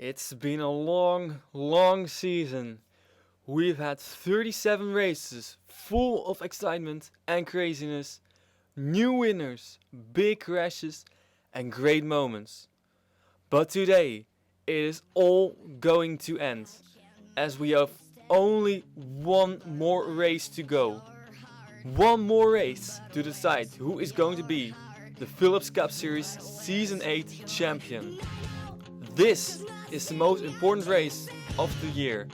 It's been a long season. We've had 37 races full of excitement and craziness, new winners, big crashes, and great moments. But today, it is all going to end, as we have only one more race to go. One more race to decide who is going to be the Philips Cup Series Season 8 champion. This is the most important race of the year.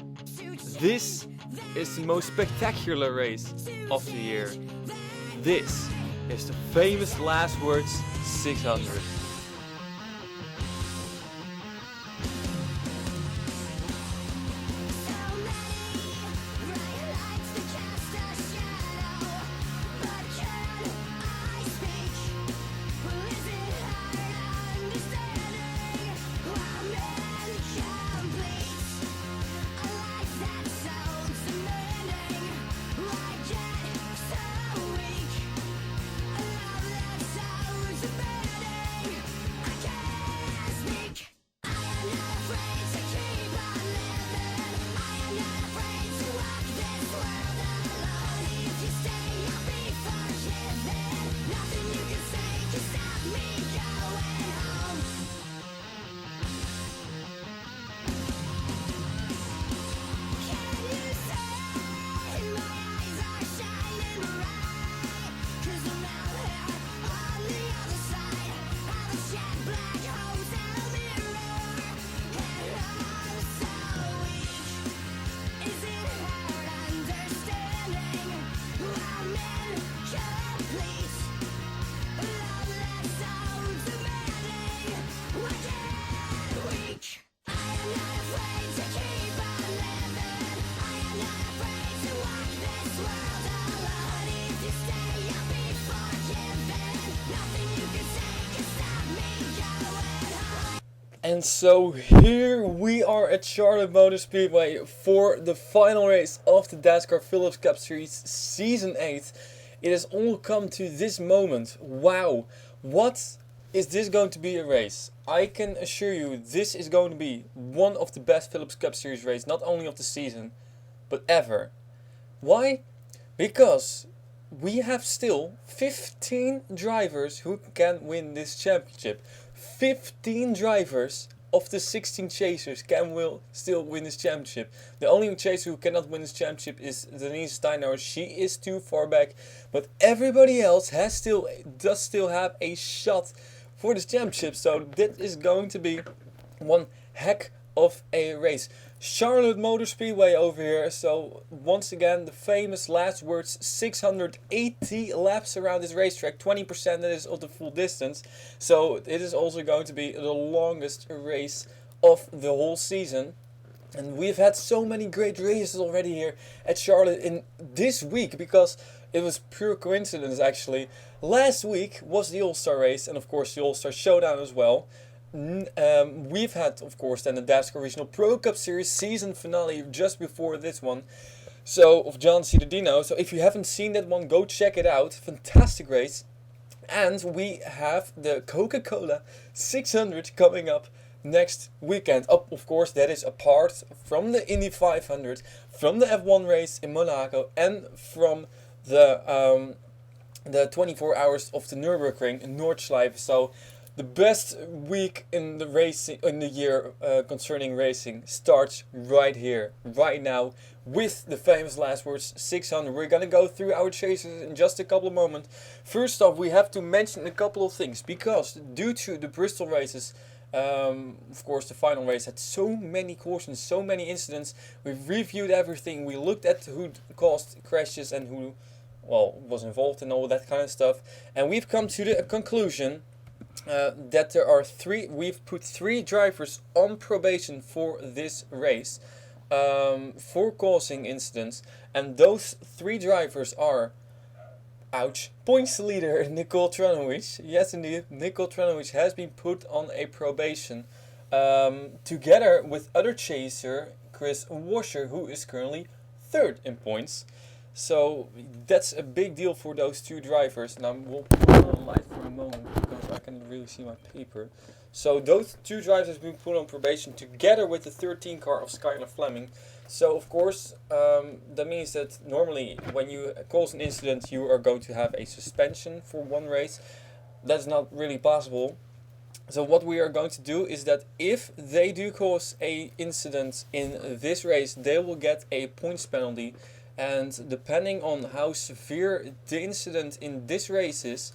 This is the most spectacular race of the year. This is the famous last words 600. And so here we are at Charlotte Motor Speedway for the final race of the Dascar Philips Cup Series Season 8. It has all come to this moment. Wow, what is this going to be a race? I can assure you this is going to be one of the best Philips Cup Series races, not only of the season, but ever. Why? Because we have still 15 drivers who can win this championship. 15 drivers of the 16 chasers will still win this championship. The only chaser who cannot win this championship is Denise Steinauer. She is too far back, but everybody else does still have a shot for this championship. So that is going to be one heck of a race. Charlotte Motor Speedway over here. So once again, the famous last words 680 laps around this racetrack. 20% that is of the full distance. So it is also going to be the longest race of the whole season. And we've had so many great races already here at Charlotte in this week, because it was pure coincidence actually. Last week was the All-Star race, and of course the All-Star Showdown as well. We've had, of course, then the Dascar Regional Pro Cup Series season finale just before this one. So, of John C. Dino. So if you haven't seen that one, go check it out. Fantastic race. And we have the Coca-Cola 600 coming up next weekend. Of course, that is apart from the Indy 500, from the F1 race in Monaco, and from the 24 hours of the Nürburgring in Nordschleife. So the best week in the year concerning racing starts right here, right now, with the famous last words 600. We're gonna go through our chasers in just a couple of moments. First off, we have to mention a couple of things, because due to the Bristol races, of course the final race had so many cautions, so many incidents. We've reviewed everything. We looked at who caused crashes and who, well, was involved in all that kind of stuff, and we've come to the conclusion that we've put 3 drivers on probation for this race for causing incidents, and those 3 drivers are, ouch, points leader Nicole Tranowicz. Yes indeed, Nicole Tranowicz has been put on a probation together with other chaser Chris Washer, who is currently 3rd in points. So that's a big deal for those 2 drivers. Now we'll put on the light for a moment because I can't really see my paper. So those 2 drivers have been put on probation together with the 13 car of Skylar Fleming. So of course, that means that normally when you cause an incident, you are going to have a suspension for 1 race. That's not really possible. So what we are going to do is that if they do cause a incident in this race, they will get a points penalty. And depending on how severe the incident in this race is,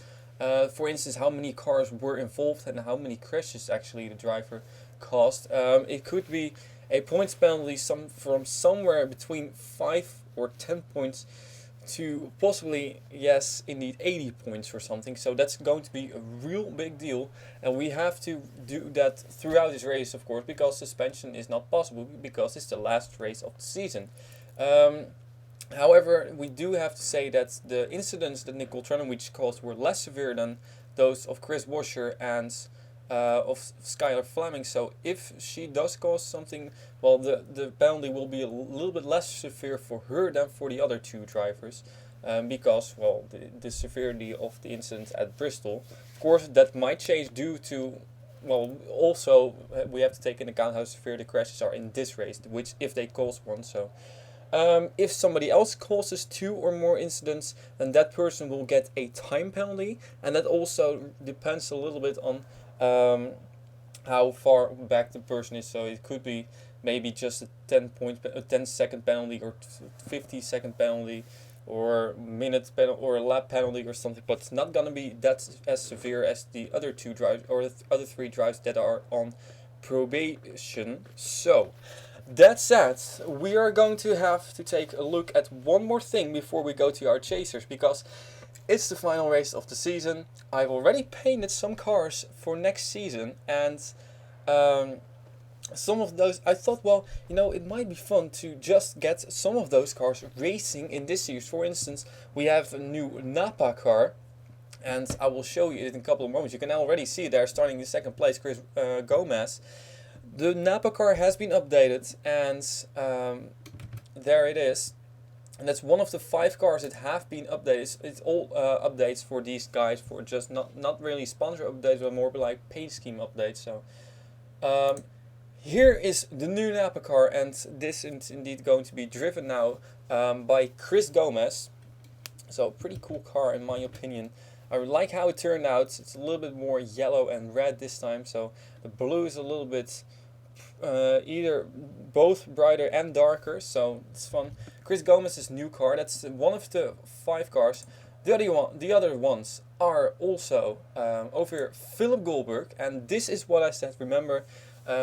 for instance, how many cars were involved and how many crashes actually the driver caused, it could be a points penalty from somewhere between 5 or 10 points to possibly, yes, indeed 80 points or something. So that's going to be a real big deal, and we have to do that throughout this race, of course, because suspension is not possible because it's the last race of the season. However, we do have to say that the incidents that Nicole Trenowich caused were less severe than those of Chris Washer and of Skylar Fleming. So if she does cause something, well, the penalty will be a little bit less severe for her than for the other 2 drivers, because, well, the severity of the incident at Bristol. Of course, that might change due to, well, also we have to take into account how severe the crashes are in this race, which if they cause one. So if somebody else causes 2 or more incidents, then that person will get a time penalty, and that also depends a little bit on how far back the person is. So it could be maybe just a 10-second penalty, or 50-second penalty, or minute penalty, or a lap penalty or something. But it's not gonna be that as severe as the other 2 drives or the other 3 drives that are on probation. So that said, we are going to have to take a look at one more thing before we go to our chasers, because it's the final race of the season. I've already painted some cars for next season, and some of those I thought, well, you know, it might be fun to just get some of those cars racing in this series. For instance, we have a new Napa car, and I will show you it in a couple of moments. You can already see there, starting in 2nd place, Chris Gomez. The Napa car has been updated, and there it is. And that's one of the 5 cars that have been updated. It's all updates for these guys, for just not really sponsor updates, but more like paint scheme updates. So here is the new Napa car, and this is indeed going to be driven now by Chris Gomez. So pretty cool car in my opinion. I like how it turned out. It's a little bit more yellow and red this time, so the blue is a little bit either both brighter and darker, so it's fun. Chris Gomez's new car, that's one of the 5 cars. The other ones are also over here, Philip Goldberg, and this is what I said. Remember,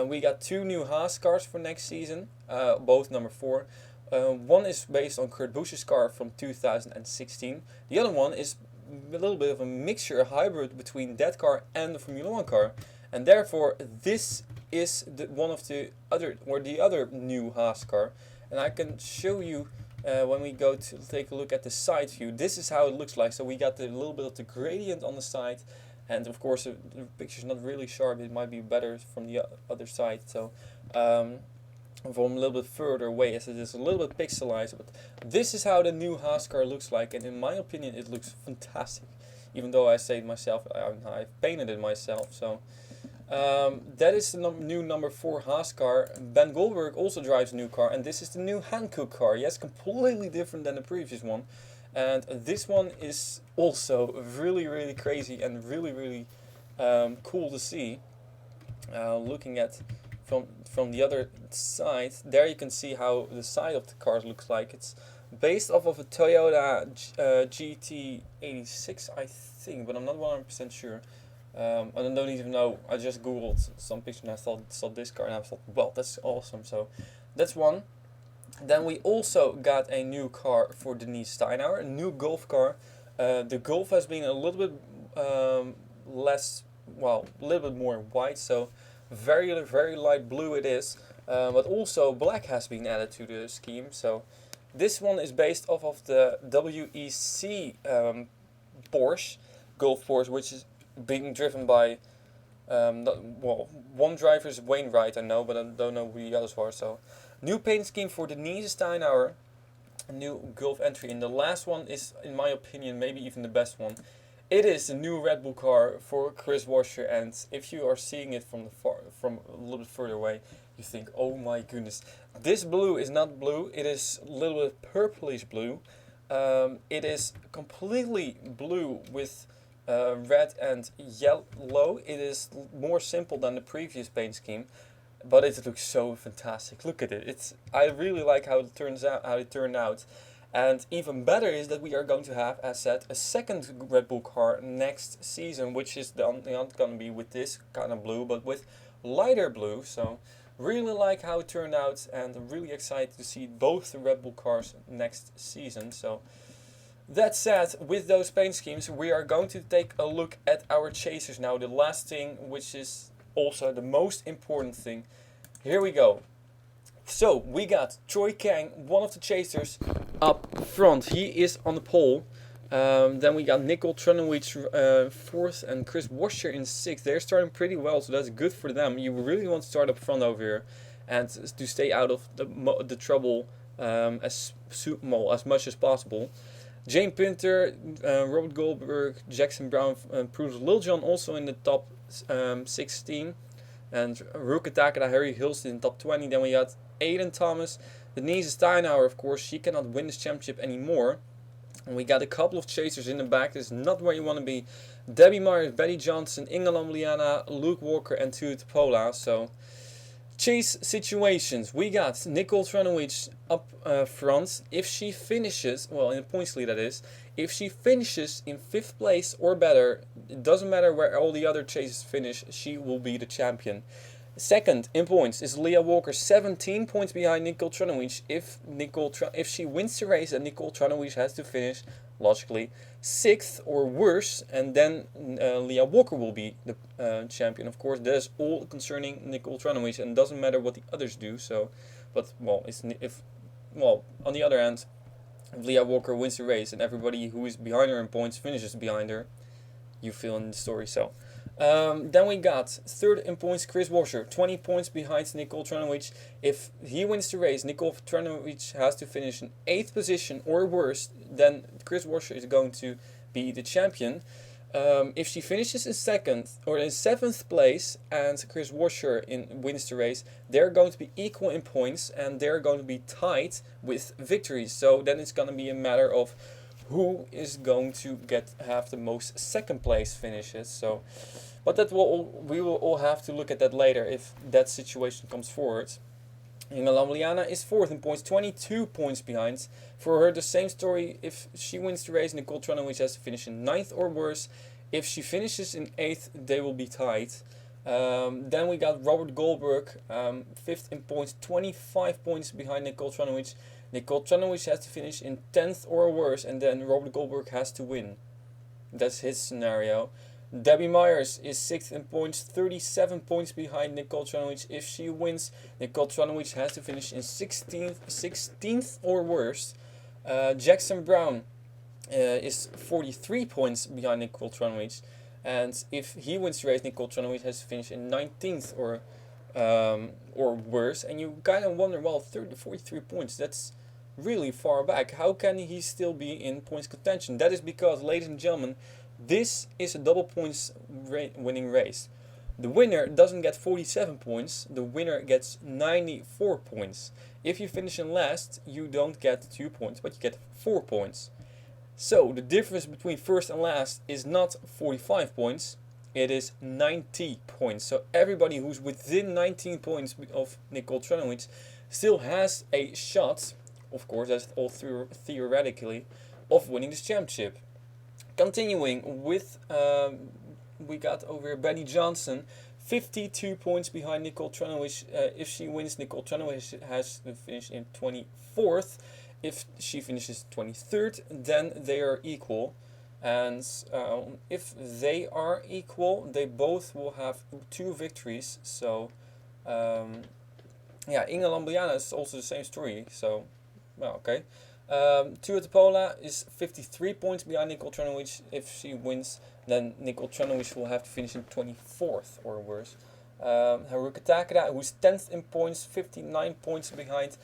we got 2 new Haas cars for next season, both number 4. One is based on Kurt Busch's car from 2016. The other one is a little bit of a mixture, a hybrid between that car and the Formula 1 car, and therefore this is one of the other new Haas car. And I can show you when we go to take a look at the side view. This is how it looks like. So we got a little bit of the gradient on the side, and of course the picture's not really sharp. It might be better from the other side. So from a little bit further away, as it is a little bit pixelized. But this is how the new Haas car looks like, and in my opinion it looks fantastic. Even though I say it myself, I've painted it myself. So that is the new number 4 Haas car. Ben Goldberg also drives a new car, and this is the new Hankook car. Yes, completely different than the previous one. And this one is also really, really crazy and really, really cool to see. Looking at from the other side, there you can see how the side of the car looks like. It's based off of a Toyota GT86, I think, but I'm not 100% sure. I don't even know. I just googled some pictures and I saw this car, and I thought, well, that's awesome. So that's one. Then we also got a new car for Denise Steinauer, a new Golf car. The Golf has been a little bit less, well, a little bit more white, so very, very light blue it is. But also black has been added to the scheme. So this one is based off of the WEC Porsche, Golf Porsche, which is being driven by, well, one driver is Wainwright, I know, but I don't know who the others are. So new paint scheme for Denise Steinauer, a new Golf entry, and the last one is, in my opinion, maybe even the best one. It is the new Red Bull car for Chris Washer, and if you are seeing it from a little bit further away, you think, oh my goodness, this blue is not blue. It is a little bit purplish blue. It is completely blue with red and yellow. It is more simple than the previous paint scheme, but it looks so fantastic. Look at it. I really like how it turned out. And even better is that we are going to have, as said, a second Red Bull car next season, which is not going to be with this kind of blue, but with lighter blue. So really like how it turned out, and I'm really excited to see both the Red Bull cars next season. So that said, with those paint schemes, we are going to take a look at our chasers now. The last thing, which is also the most important thing. Here we go. So we got Troy Kang, one of the chasers, up front. He is on the pole. Then we got Nicole Trunowich fourth and Chris Washer in sixth. They're starting pretty well, so that's good for them. You really want to start up front over here and to stay out of the trouble as much as possible. Jane Pinter, Robert Goldberg, Jackson Brown, Bruce Liljon also in the top 16. And Ruka Takada, Harry Hilston in top 20. Then we got Aiden Thomas, Denise Steinauer, of course. She cannot win this championship anymore. And we got a couple of chasers in the back. This is not where you want to be. Debbie Myers, Betty Johnson, Inga Lambliana, Luke Walker, and Tuit Pola. So, chase situations. We got Nicole Trunowich up front. If she finishes, well, in the points lead that is, if she finishes in 5th place or better, it doesn't matter where all the other chasers finish, she will be the champion. Second in points is Leah Walker, 17 points behind Nicole Trunowich. If she wins the race, then Nicole Trunowich has to finish, logically, 6th or worse, and then Leah Walker will be the champion. Of course, that is all concerning Nicole Trunowich, and doesn't matter what the others do. So, but well, on the other hand, if Leah Walker wins the race and everybody who is behind her in points finishes behind her, you feel in the story. So. Then we got third in points Chris Washer, 20 points behind Nicole Trunowich. If he wins the race, Nicole Trunowich has to finish in 8th position or worse, then Chris Washer is going to be the champion. If she finishes in 2nd or in 7th place and Chris Washer wins the race, they're going to be equal in points and they're going to be tied with victories. So then it's going to be a matter of who is going to have the most 2nd place finishes. So, but we will all have to look at that later if that situation comes forward. Inga Lambliana is 4th in points, 22 points behind. For her, the same story. If she wins the race, Nicole Trunowich has to finish in 9th or worse. If she finishes in 8th, they will be tied. Then we got Robert Goldberg, 5th in points, 25 points behind Nicole Trunowich. Nicole Trunowich has to finish in 10th or worse, and then Robert Goldberg has to win. That's his scenario. Debbie Myers is 6th in points, 37 points behind Nicole Trunowich. If she wins, Nicole Trunowich has to finish in 16th or worse. Jackson Brown is 43 points behind Nicole Trunowich. And if he wins the race, Nicole Trunowich has to finish in 19th or worse. And you kind of wonder, well, 43 points, that's really far back. How can he still be in points contention? That is because, ladies and gentlemen, this is a double points winning race. The winner doesn't get 47 points, the winner gets 94 points. If you finish in last, you don't get 2 points, but you get 4 points. So the difference between first and last is not 45 points, it is 90 points. So everybody who's within 19 points of Nicole Trunowich still has a shot, of course that's all theoretically, of winning this championship. Continuing with, we got over here Betty Johnson, 52 points behind Nicole Trunowich. If she wins, Nicole Trunowich has to finish in 24th. If she finishes 23rd, then they are equal. And if they are equal, they both will have 2 victories. So, yeah, Inga Lambliana is also the same story. So, well, okay. Tuit Pola is 53 points behind Nicole Trunowich. If she wins, then Nicole Trunowich will have to finish in 24th or worse. Haruka Takada, who's 10th in points, 59 points behind.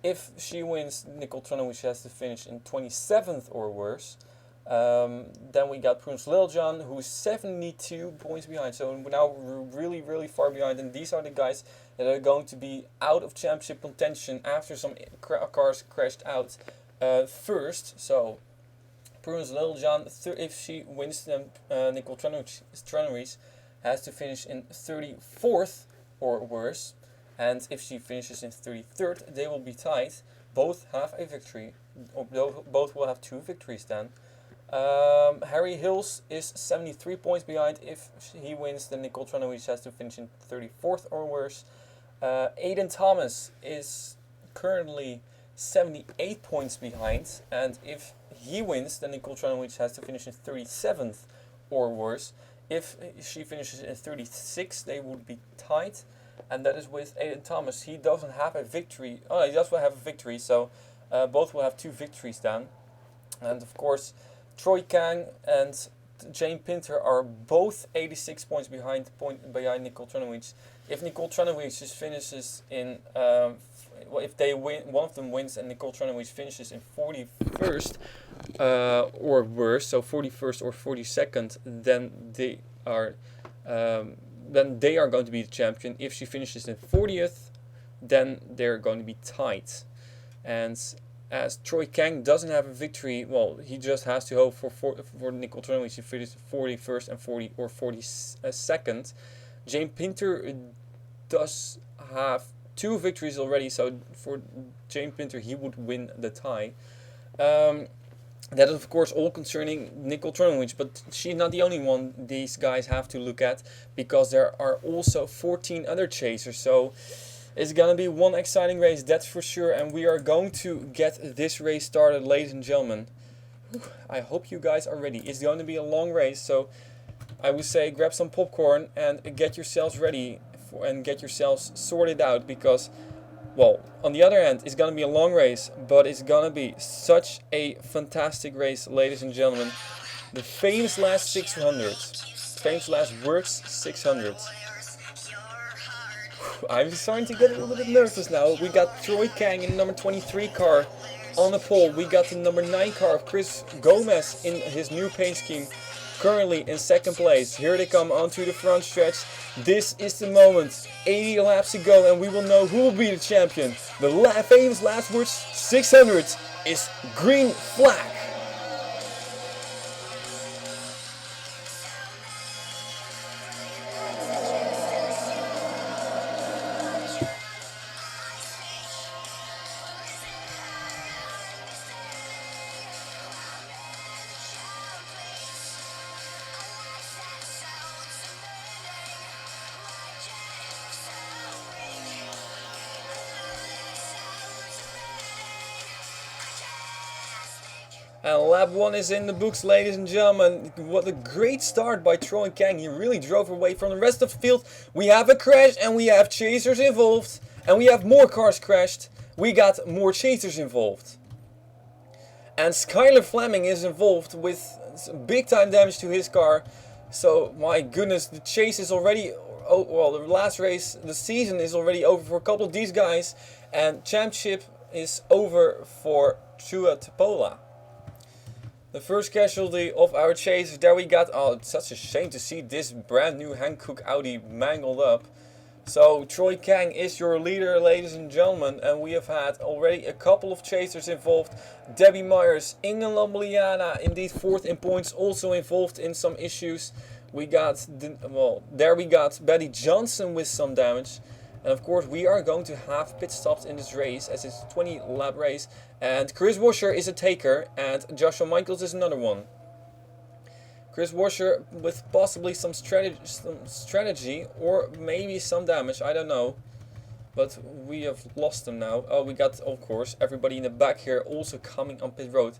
If she wins, Nicole Trunowich has to finish in 27th or worse. Then we got Prins Liljan, who's 72 points behind. So we're now really, really far behind. And these are the guys that are going to be out of championship contention after some cars crashed out first. So Prins Liljan, if she wins, then Nicole Tranneries has to finish in 34th or worse. And if she finishes in 33rd, they will be tied. Both have a victory. Or both will have 2 victories then. Harry Hills is 73 points behind. If he wins, then Nicole Tranneries has to finish in 34th or worse. Aiden Thomas is currently 78 points behind. And if he wins, then Nicole Tranneries has to finish in 37th or worse. If she finishes in 36th, they would be tied. And that is with Aiden Thomas. He doesn't have a victory. Oh, he does have a victory, so both will have 2 victories then. And of course, Troy Kang and Jane Pinter are both 86 points behind Nicole Tranneries. If Nicole Tranneries just finishes in, if they win, one of them wins and Nicole Tranneries finishes in 41st or worse, so 41st or 42nd, then they are going to be the champion. If she finishes in 40th, then they're going to be tied. And as Troy Kang doesn't have a victory, well, he just has to hope for Nicole Tranneries to finish 41st and 42nd. Jane Pinter does have 2 victories already, so for Jane Pinter, he would win the tie. That is, of course, all concerning Nicole Tranneries, but she's not the only one these guys have to look at, because there are also 14 other chasers. So it's going to be one exciting race, that's for sure, and we are going to get this race started, ladies and gentlemen. I hope you guys are ready. It's going to be a long race, so I would say grab some popcorn and get yourselves ready and get yourselves sorted out, because, well, on the other hand, it's going to be a long race, but it's going to be such a fantastic race, ladies and gentlemen. The famous last 600, famous last works 600. I'm starting to get a little bit nervous now. We got Troy Kang in the number 23 car on the pole. We got the number 9 car of Chris Gomez in his new paint scheme, currently in 2nd place. Here they come onto the front stretch. This is the moment. 80 laps to go and we will know who will be the champion. The famous last words 600 is green flag. And lap 1 is in the books, ladies and gentlemen. What a great start by Troy Kang. He really drove away from the rest of the field. We have a crash and we have chasers involved. And we have more cars crashed. We got more chasers involved. And Skylar Fleming is involved with big time damage to his car. So, my goodness, the chase is already... Oh, well, the last race, the season is already over for a couple of these guys. And championship is over for Tua Tapola. The first casualty of our chasers, there we got. Oh, it's such a shame to see this brand new Hankook Audi mangled up. So Troy Kang is your leader, ladies and gentlemen, and we have had already a couple of chasers involved. Debbie Myers, Inge Lombliana, indeed 4th in points, also involved in some issues. We got, there we got Betty Johnson with some damage. And of course we are going to have pit stops in this race, as it's a 20 lap race. And Chris Washer is a taker and Joshua Michaels is another one. Chris Washer with possibly some strategy or maybe some damage, I don't know. But we have lost them now. Oh, we got, of course, everybody in the back here also coming on pit road.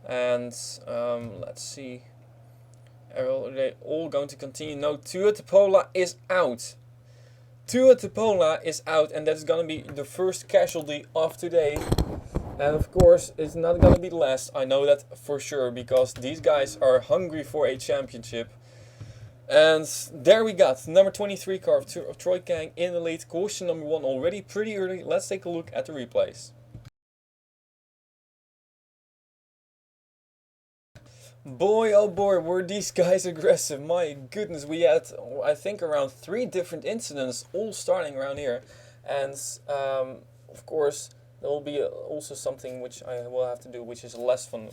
And let's see. Are they all going to continue? No, Tua Tapola is out. Tua Tapola is out, and that's going to be the first casualty of today. And of course, it's not going to be the last. I know that for sure, because these guys are hungry for a championship. And there we got number 23 car of Troy Kang in the lead. Caution number 1 already pretty early. Let's take a look at the replays. Boy, oh boy, were these guys aggressive. My goodness, we had, I think, around 3 different incidents, all starting around here. And, of course, there will be also something which I will have to do, which is less fun,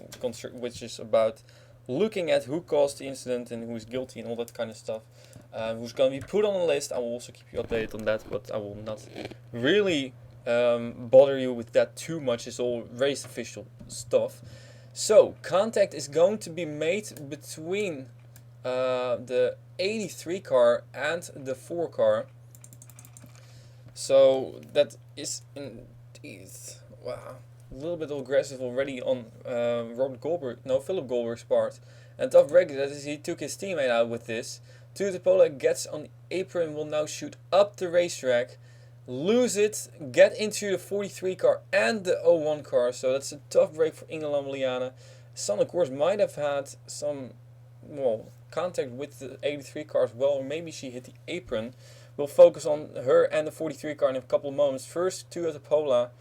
which is about looking at who caused the incident and who's guilty and all that kind of stuff. Who's going to be put on the list. I will also keep you updated on that, but I will not really bother you with that too much. It's all race official stuff. So, contact is going to be made between the 83 car and the 4 car. So, that is indeed, wow, a little bit aggressive already on Philip Goldberg's part. And tough break that is he took his teammate out with this. Tutepola gets on the apron, will now shoot up the racetrack, lose it, get into the 43 car and the 01 car. So that's a tough break for Inge Lameliana. Son, of course, might have had some, well, contact with the 83 car as well, or maybe she hit the apron. We'll focus on her and the 43 car in a couple of moments. First, Tutepola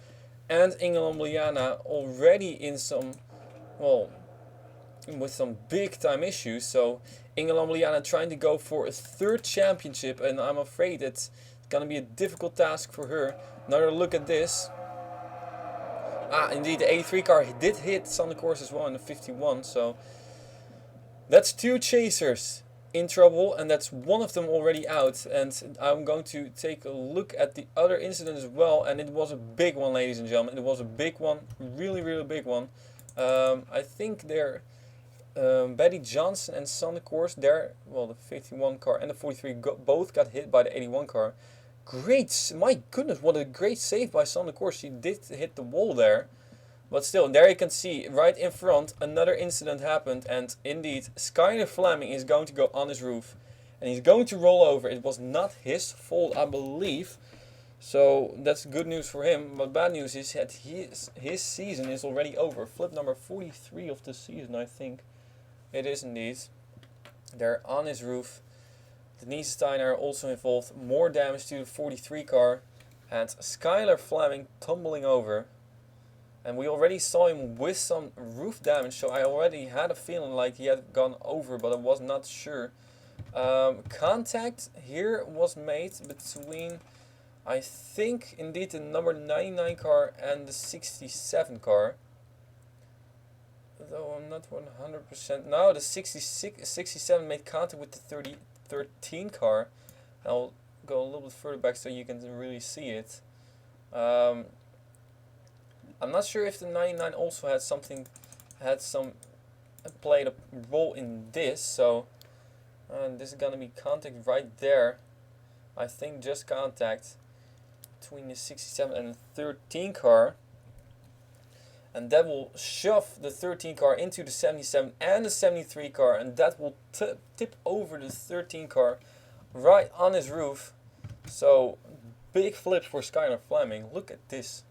and Inge Lameliana already in some, well, with some big time issues. So Inge Lameliana trying to go for a 3rd championship, and I'm afraid it's gonna be a difficult task for her. Another look at this. Indeed, the 83 car did hit Sander Course as well in the 51, so that's 2 chasers in trouble, and that's one of them already out. And I'm going to take a look at the other incident as well, and it was a big one, ladies and gentlemen. It was a big one, really big one. I think they're Betty Johnson and Sander Course there, well, the 51 car and the 43 both got hit by the 81 car. Great, my goodness, what a great save by Sander Course. She did hit the wall there, but still, there you can see right in front another incident happened, and indeed Skyler Fleming is going to go on his roof and he's going to roll over. It was not his fault, I believe, so that's good news for him. But bad news is that his season is already over. Flip number 43 of the season, I think. It is indeed. They're on his roof. Denise Steiner also involved. More damage to the 43 car. And Skyler Fleming tumbling over. And we already saw him with some roof damage. So I already had a feeling like he had gone over, but I was not sure. Contact here was made between, I think, indeed the number 99 car and the 67 car. Though I'm not 100%. No, the 67 made contact with the 13 car. I'll go a little bit further back so you can really see it. I'm not sure if the 99 also played a role in this. So this is gonna be contact right there. I think just contact between the 67 and the 13 car. And that will shove the 13 car into the 77 and the 73 car. And that will tip over the 13 car right on his roof. So, big flips for Skyler Fleming. Look at this.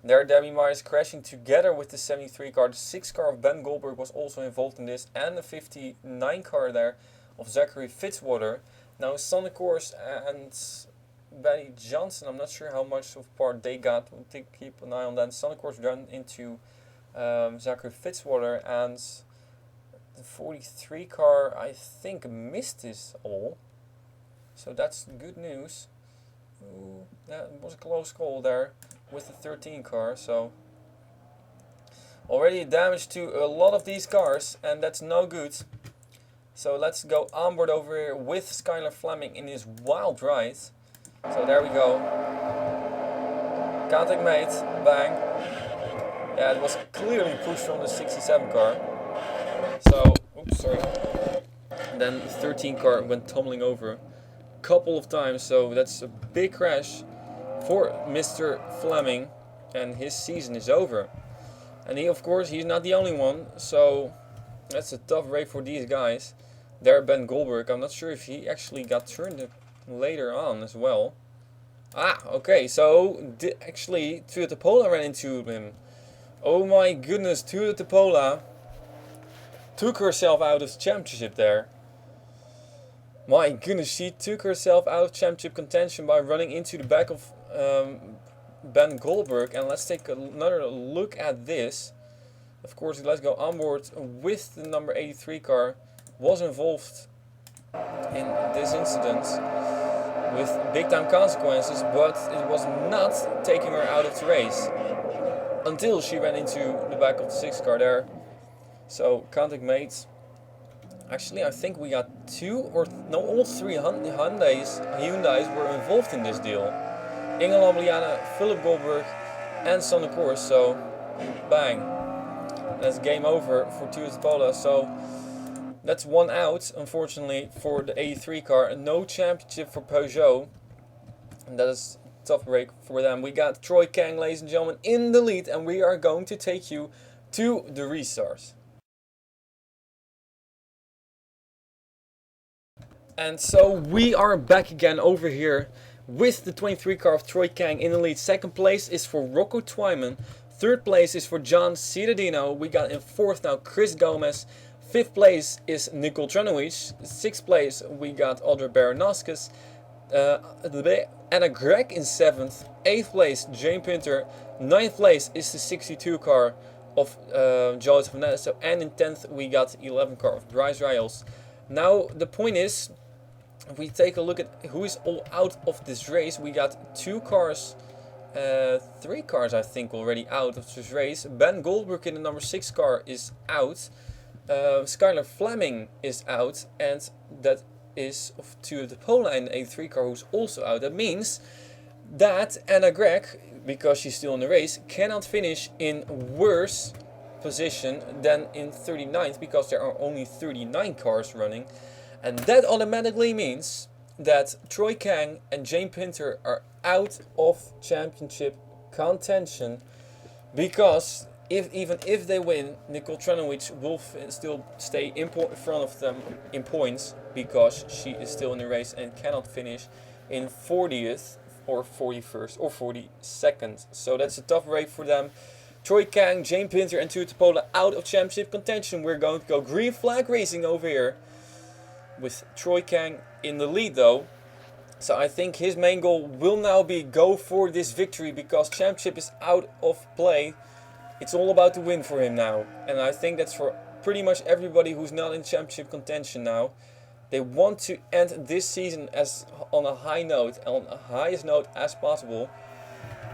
There, Debbie Myers crashing together with the 73 car. The 6 car of Ben Goldberg was also involved in this. And the 59 car there of Zachary Fitzwater. Now, Sander Course and Betty Johnson, I'm not sure how much of part they got. We'll keep an eye on that. Sander Course ran into Zachary Fitzwater, and the 43 car, I think, missed this all. So that's good news. Ooh, that was a close call there with the 13 car. So already damage to a lot of these cars, and that's no good. So let's go onboard over here with Skyler Fleming in his wild ride. So there we go. Contact made. Bang. Yeah, it was clearly pushed from the 67 car. So, oops, sorry. Then the 13 car went tumbling over a couple of times. So that's a big crash for Mr. Fleming. And his season is over. And he, of course, he's not the only one. So that's a tough break for these guys. There, Ben Goldberg. I'm not sure if he actually got turned later on as well. Okay, so actually Tutepola ran into him. Oh my goodness, Tutepola took herself out of the championship there. My goodness, she took herself out of championship contention by running into the back of Ben Goldberg. And let's take another look at this. Of course, let's go on board with the number 83 car. Was involved in this incident with big time consequences, but it was not taking her out of the race until she ran into the back of the 6 car there. So contact made. Actually, I think we got all three Hyundais were involved in this deal. Inge Lambliana, Philip Goldberg and Sonne Koers. So bang, that's game over for Tuatopola. So that's one out, unfortunately, for the 83 car. No championship for Peugeot. And that is a tough break for them. We got Troy Kang, ladies and gentlemen, in the lead, and we are going to take you to the restarts. And so we are back again over here with the 23 car of Troy Kang in the lead. Second place is for Rocco Twyman. Third place is for John Cittadino. We got in fourth now Chris Gomez. Fifth place is Nicole Tranovic. Sixth place we got Audrey Baranowskis. Anna Gregg in seventh. Eighth place Jane Pinter. Ninth place is the 62 car of Joseph Neto. And in 10th we got the 11 car of Bryce Riles. Now the point is, if we take a look at who is all out of this race, we got three cars I think already out of this race. Ben Goldberg in the number 6 car is out. Skylar Fleming is out, and that is of Tuatopola in the 83 car who's also out. That means that Anna Gregg, because she's still in the race, cannot finish in worse position than in 39th, because there are only 39 cars running. And that automatically means that Troy Kang and Jane Pinter are out of championship contention, because even if they win, Nicole Tranovic will still stay in front of them in points, because she is still in the race and cannot finish in 40th or 41st or 42nd. So that's a tough race for them. Troy Kang, Jane Pinter and Tuatopola out of championship contention. We're going to go green flag racing over here with Troy Kang in the lead though. So I think his main goal will now be go for this victory, because championship is out of play. It's all about the win for him now. And I think that's for pretty much everybody who's not in championship contention now. They want to end this season as on a high note, on the highest note as possible.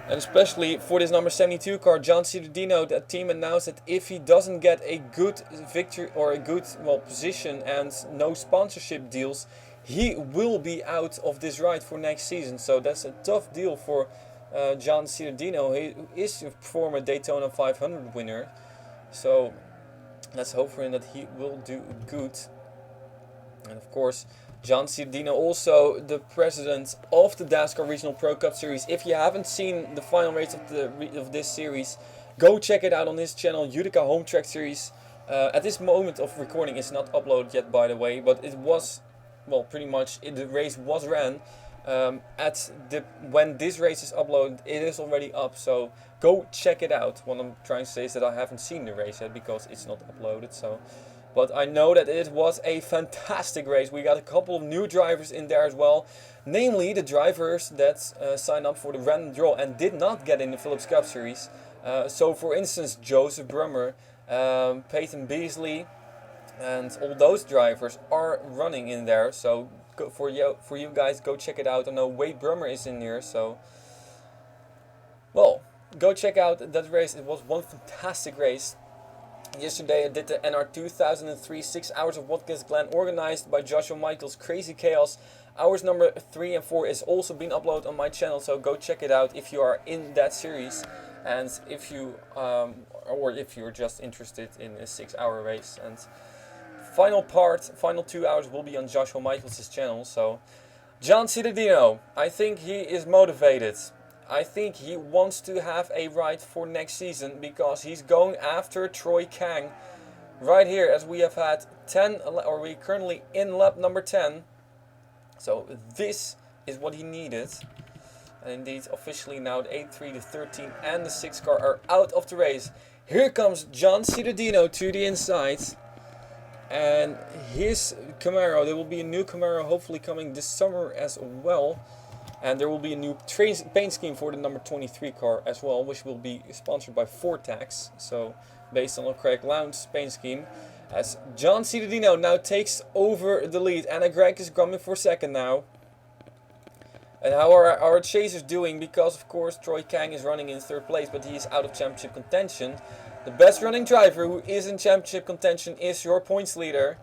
And especially for this number 72 car, John Cittadino, that team announced that if he doesn't get a good victory or a good position and no sponsorship deals, he will be out of this ride for next season. So that's a tough deal for John Cittadino. He is a former Daytona 500 winner. So let's hope for him that he will do good. And of course, John Cittadino, also the president of the Dascar Regional Pro Cup Series. If you haven't seen the final race of this series, go check it out on his channel, Utica Home Track Series. At this moment of recording, it's not uploaded yet, by the way, but it was, well, pretty much the race was ran. When this race is uploaded, it is already up, so go check it out. What I'm trying to say is that I haven't seen the race yet because it's not uploaded. But I know that it was a fantastic race. We got a couple of new drivers in there as well. Namely, the drivers that signed up for the random draw and did not get in the Phillips Cup Series. So for instance, Joseph Brummer, Peyton Beasley, and all those drivers are running in there. So for you guys, go check it out. I know Wade Brummer is in here. So, well, go check out that race. It was one fantastic race. Yesterday I did the NR 2003 6 Hours of Watkins Glen, organized by Joshua Michaels, Crazy Chaos. Hours number 3 and 4 is also been uploaded on my channel, so go check it out if you are in that series, and if you or if you're just interested in a 6-hour race. And final 2 hours will be on Joshua Michaels' channel. So John Cittadino, I think he is motivated. I think he wants to have a ride for next season, because he's going after Troy Kang right here, as we have had 10, or we're currently in lap number 10. So this is what he needed. And indeed, officially now the 83, the 13 and the 6 car are out of the race. Here comes John Cittadino to the inside. And his Camaro, there will be a new Camaro hopefully coming this summer as well. And there will be a new paint scheme for the number 23 car as well, which will be sponsored by Vortex. So based on a Craig Lowndes paint scheme. As John Cittadino now takes over the lead. Anna Gregg is coming for second now. And how are our chasers doing? Because of course Troy Kang is running in third place, but he is out of championship contention. The best running driver who is in championship contention is your points leader.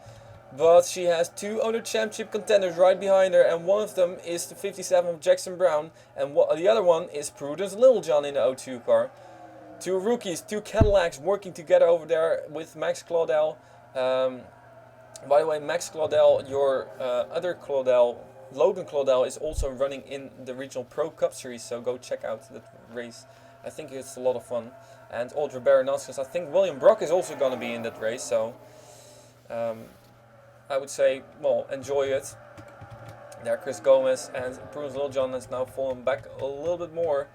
But she has two other championship contenders right behind her, and one of them is the 57 of Jackson Brown, and the other one is Prudence Littlejohn in the O2 car. Two rookies, two Cadillacs working together over there with Max Claudel. By the way, Max Claudel, your other Claudel, Logan Claudel, is also running in the Regional Pro Cup Series, so go check out that race. I think it's a lot of fun. And Audrey Baronascus, I think William Brock is also going to be in that race, so I would say, well, enjoy it. There, Chris Gomez and Prudence Littlejohn has now fallen back a little bit more.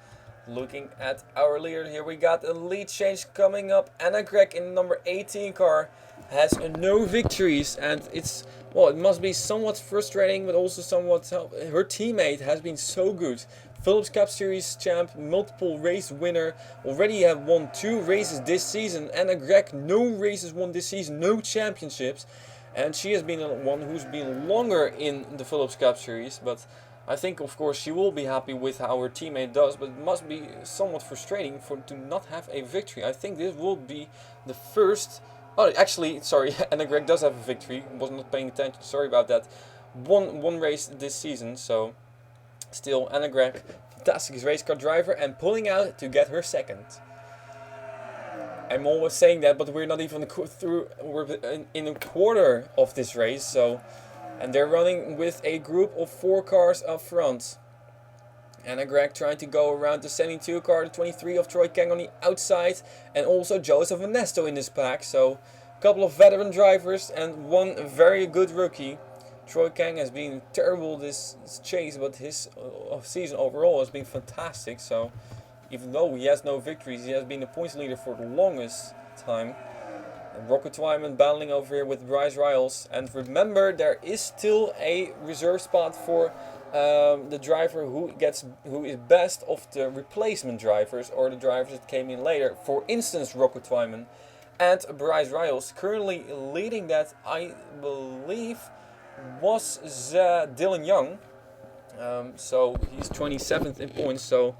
Looking at our leader here, we got a lead change coming up. Anna Gregg in the number 18 car has no victories, and it's, well, it must be somewhat frustrating, but also somewhat her teammate has been so good. Phillips Cup Series champ, multiple race winner, already have won 2 races this season. Anna Gregg, no races won this season, no championships. And she has been the one who's been longer in the Phillips Cup Series. But I think, of course, she will be happy with how her teammate does. But it must be somewhat frustrating to not have a victory. I think this will be the first... Oh, actually, sorry, Anna Gregg does have a victory. Was not paying attention, sorry about that. One race this season, so... Still, Anna Gregg, fantastic race car driver, and pulling out to get her second. I'm always saying that, but we're not even through. We're in a quarter of this race, so, and they're running with a group of 4 cars up front. Anna Gregg trying to go around the 72 car, the 23 of Troy Kang on the outside, and also Joseph Ernesto in this pack. So, a couple of veteran drivers and one very good rookie. Troy Kang has been terrible this chase, but his season overall has been fantastic. So, even though he has no victories, he has been the points leader for the longest time. And Rocket Twyman battling over here with Bryce Riles. And remember, there is still a reserve spot for the driver who is best of the replacement drivers, or the drivers that came in later. For instance, Rocket Twyman and Bryce Riles. Currently leading that, I believe, was Dylan Young. So he's 27th in points. So,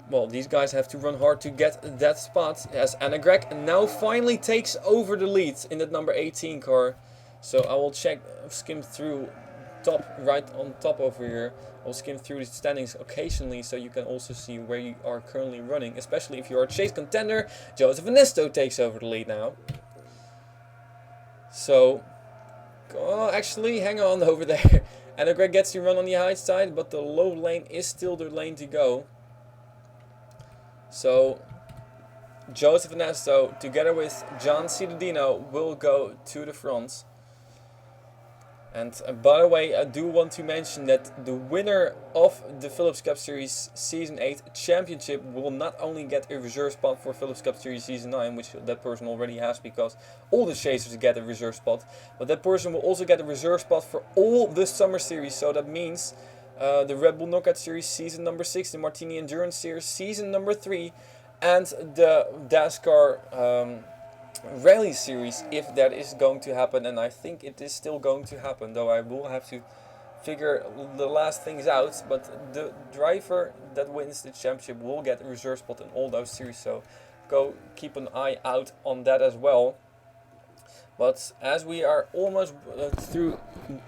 well, these guys have to run hard to get that spot, as Anna Gregg now finally takes over the lead in that number 18 car. So I will skim through right on top over here. I'll skim through the standings occasionally, so you can also see where you are currently running, especially if you are a chase contender. Joseph Ernesto takes over the lead now. So, actually, hang on over there. Anna Gregg gets to run on the high side, but the low lane is still the lane to go. So, Joseph Ernesto, together with John Cittadino, will go to the front. And by the way, I do want to mention that the winner of the Phillips Cup Series Season 8 Championship will not only get a reserve spot for Phillips Cup Series Season 9, which that person already has because all the chasers get a reserve spot, but that person will also get a reserve spot for all the Summer Series. So that means the Red Bull Knockout Series Season number 6, the Martini Endurance Series Season number 3, and the Dascar Rally Series, if that is going to happen. And I think it is still going to happen, though I will have to figure the last things out. But the driver that wins the championship will get a reserve spot in all those series, so go keep an eye out on that as well. But as we are almost through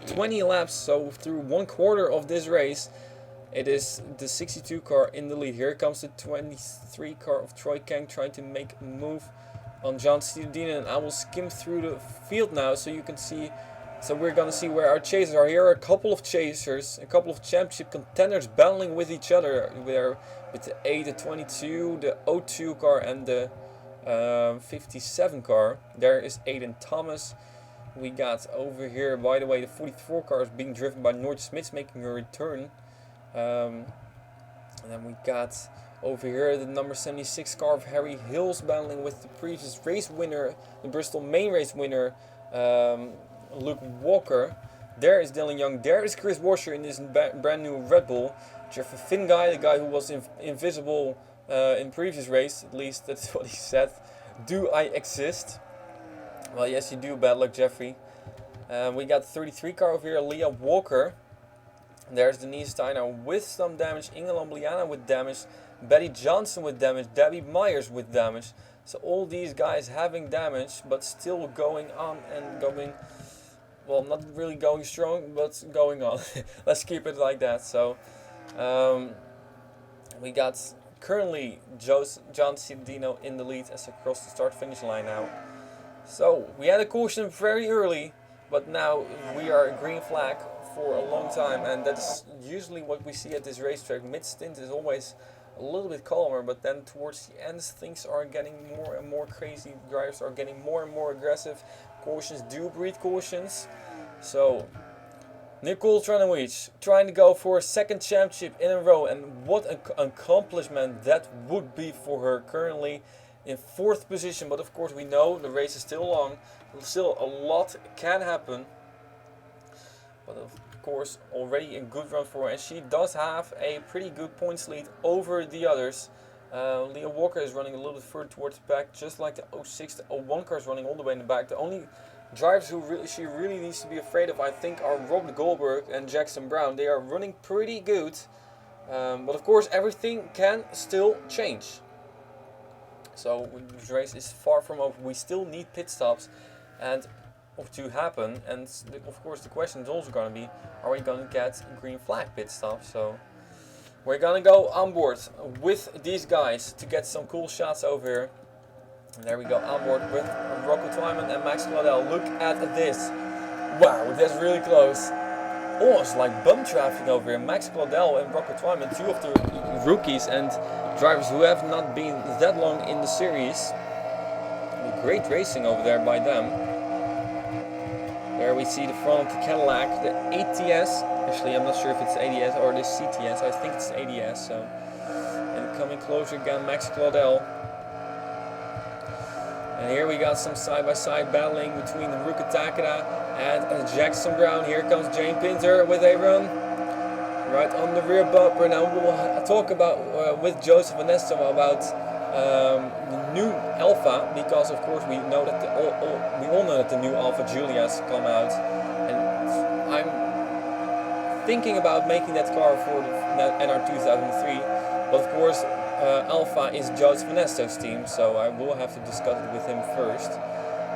20 laps, so through 1/4 of this race, it is the 62 car in the lead. Here comes the 23 car of Troy Kang trying to make a move on John Cittadino, and I will skim through the field now so you can see. So we're gonna see where our chasers are. Here are a couple of chasers, a couple of championship contenders battling with each other. We're with the 8, the 22, the 02 car, and the 57 car. There is Aiden Thomas. We got over here, by the way, the 44 car is being driven by Noord Smits, making a return. And then we got over here the number 76 car of Harry Hills battling with the previous race winner, the Bristol main race winner, Luke Walker. There is Dylan Young. There is Chris Washer in this brand new Red Bull. Jeffrey Finn guy, the guy who was invisible in previous race, at least that's what he said. Do I exist? Well, yes, you do. Bad luck, Jeffrey. We got the 33 car over here, Leah Walker. There's Denise Steiner with some damage, Inge Lombliana with damage, Betty Johnson with damage, Debbie Myers with damage. So all these guys having damage, but still going on and going, well, not really going strong, but going on. Let's keep it like that. So we got currently John Cialdino in the lead as they cross the start-finish line now. So we had a caution very early, but now we are a green flag for a long time, and that's usually what we see at this racetrack. Mid-stint is always a little bit calmer, but then towards the end things are getting more and more crazy. Drivers are getting more and more aggressive. Cautions do breed cautions. So Nicole Tranowicz trying to go for a second championship in a row, and what an accomplishment that would be for her. Currently in 4th position, but of course we know the race is still long, still a lot can happen, but of course already a good run for her, and she does have a pretty good points lead over the others. Leah Walker is running a little bit further towards the back, just like the 06, the 01 car is running all the way in the back. The only drivers who she really needs to be afraid of, I think, are Robert Goldberg and Jackson Brown. They are running pretty good, but of course everything can still change. So this race is far from over. We still need pit stops and to happen, and of course the question is also going to be, are we going to get green flag pit stops? So we're going to go on board with these guys to get some cool shots over here. And there we go, on board with Rocco Twyman and Max Claudel. Look at this. Wow, that's really close. Almost like bum traffic over here. Max Claudel and Rocco Twyman, two of the rookies and drivers who have not been that long in the series. Great racing over there by them. There we see the front of the Cadillac, the ATS. Actually, I'm not sure if it's ADS or the CTS. I think it's ADS. So, and coming closer again, Max Claudel. And here we got some side-by-side battling between Haruka Takeda and Jackson Brown. Here comes Jane Pinter with a run right on the rear bumper. Now we'll talk about with Joseph Ernesto about the new Alpha, because of course we know that we all know that the new Alpha Giulia has come out, and I'm thinking about making that car for the NR 2003. But of course, Alpha is Joseph Ernesto's team, so I will have to discuss it with him first.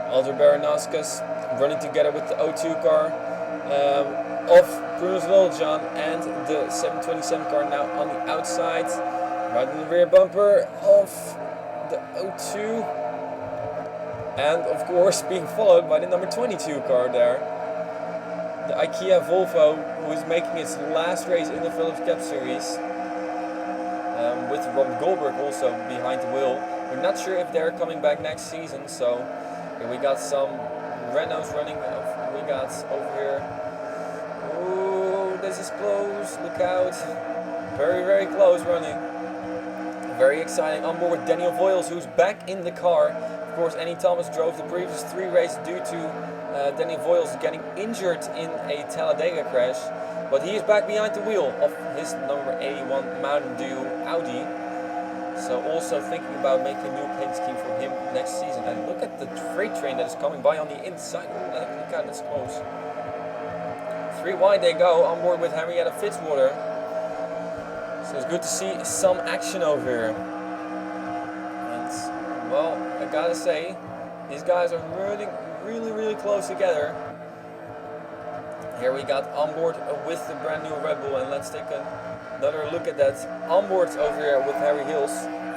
Alder Baranaskas running together with the O2 car of Bruno Loljan and the 727 car now on the outside, right in the rear bumper of the O2, and of course being followed by the number 22 car there, the IKEA Volvo, who is making its last race in the Philips Cup Series, with Rob Goldberg also behind the wheel. We're not sure if they're coming back next season, so here we got some Renaults running. We got over here. Oh, this is close. Look out. Very, very close running. Very exciting. On board with Daniel Voiles, who's back in the car. Of course, Annie Thomas drove the previous 3 races due to Daniel Voiles getting injured in a Talladega crash. But he is back behind the wheel of his number 81 Mountain Dew Audi. So also thinking about making a new paint scheme for him next season. And look at the freight train that is coming by on the inside. Oh, look at that's close. 3 wide they go, on board with Henrietta Fitzwater. So it's good to see some action over here. And, well, I gotta say, these guys are running really, really close together. Here we got onboard with the brand new Red Bull, and let's take another look at that. Onboard over here with Harry Hills.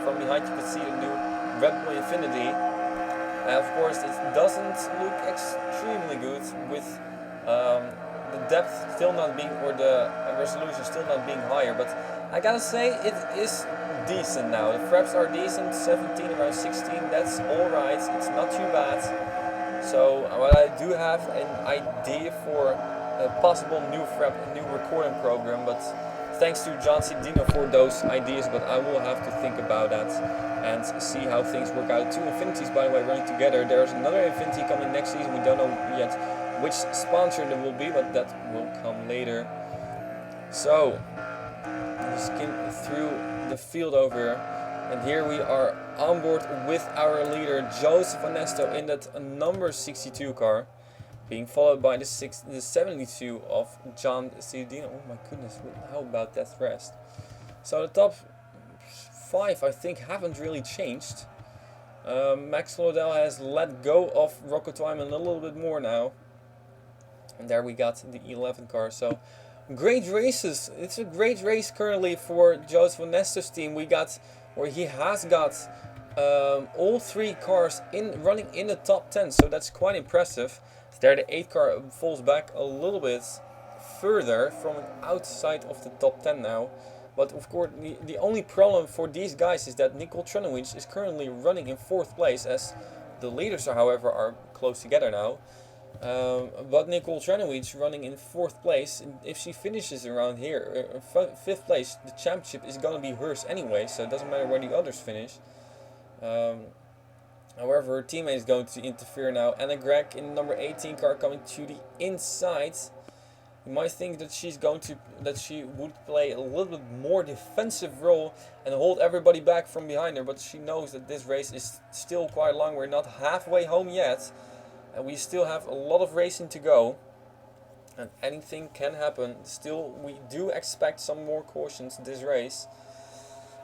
From behind you can see the new Red Bull Infinity. And of course it doesn't look extremely good with the depth still not being, or the resolution still not being higher, but I gotta say it is decent now. The fraps are decent, 17 around 16, that's alright, it's not too bad. So what I do have an idea for a possible new frap, a new recording program, but thanks to John Cialdino for those ideas, but I will have to think about that and see how things work out. 2 Infinities, by the way, running together. There's another Infinity coming next season, we don't know yet which sponsor there will be, but that will come later. So, we skim through the field over here, and here we are on board with our leader Joseph Ernesto in that number 62 car, being followed by the 72 of John Ciudino. Oh my goodness, how about that rest? So the top 5 I think haven't really changed. Max Lodell has let go of Rocco Twyman a little bit more now. And there we got the 11 car. So great races. It's a great race currently for Joseph Ernesto's team. He has got all 3 cars running in the top 10. So that's quite impressive. There the 8 car falls back a little bit further from outside of the top 10 now. But of course the only problem for these guys is that Nicole Trunowicz is currently running in 4th place, as the leaders however are close together now. But Nicole Trunowicz running in 4th place, if she finishes around here, 5th place, the championship is going to be hers anyway, so it doesn't matter where the others finish. However, her teammate is going to interfere now. Anna Gregg in number 18 car coming to the inside. You might think that she would play a little bit more defensive role and hold everybody back from behind her, but she knows that this race is still quite long. We're not halfway home yet, and we still have a lot of racing to go, and anything can happen. Still, we do expect some more cautions this race,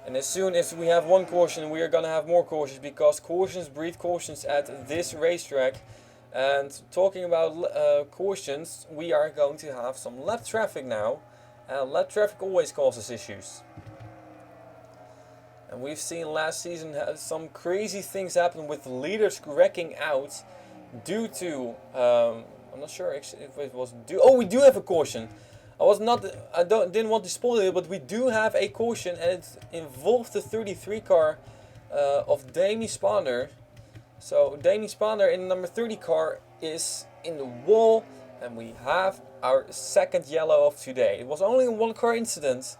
and as soon as we have one caution, we are gonna have more cautions, because cautions breed cautions at this racetrack. And talking about cautions, we are going to have some lap traffic now. And lap traffic always causes issues. And we've seen last season some crazy things happen with leaders wrecking out due to, I'm not sure if it was due, oh, we do have a caution. Didn't want to spoil it, but we do have a caution, and it involved the 33 car of Demi Spander. So Demi Spander in the number 30 car is in the wall, and we have our second yellow of today. It was only a 1 car incident,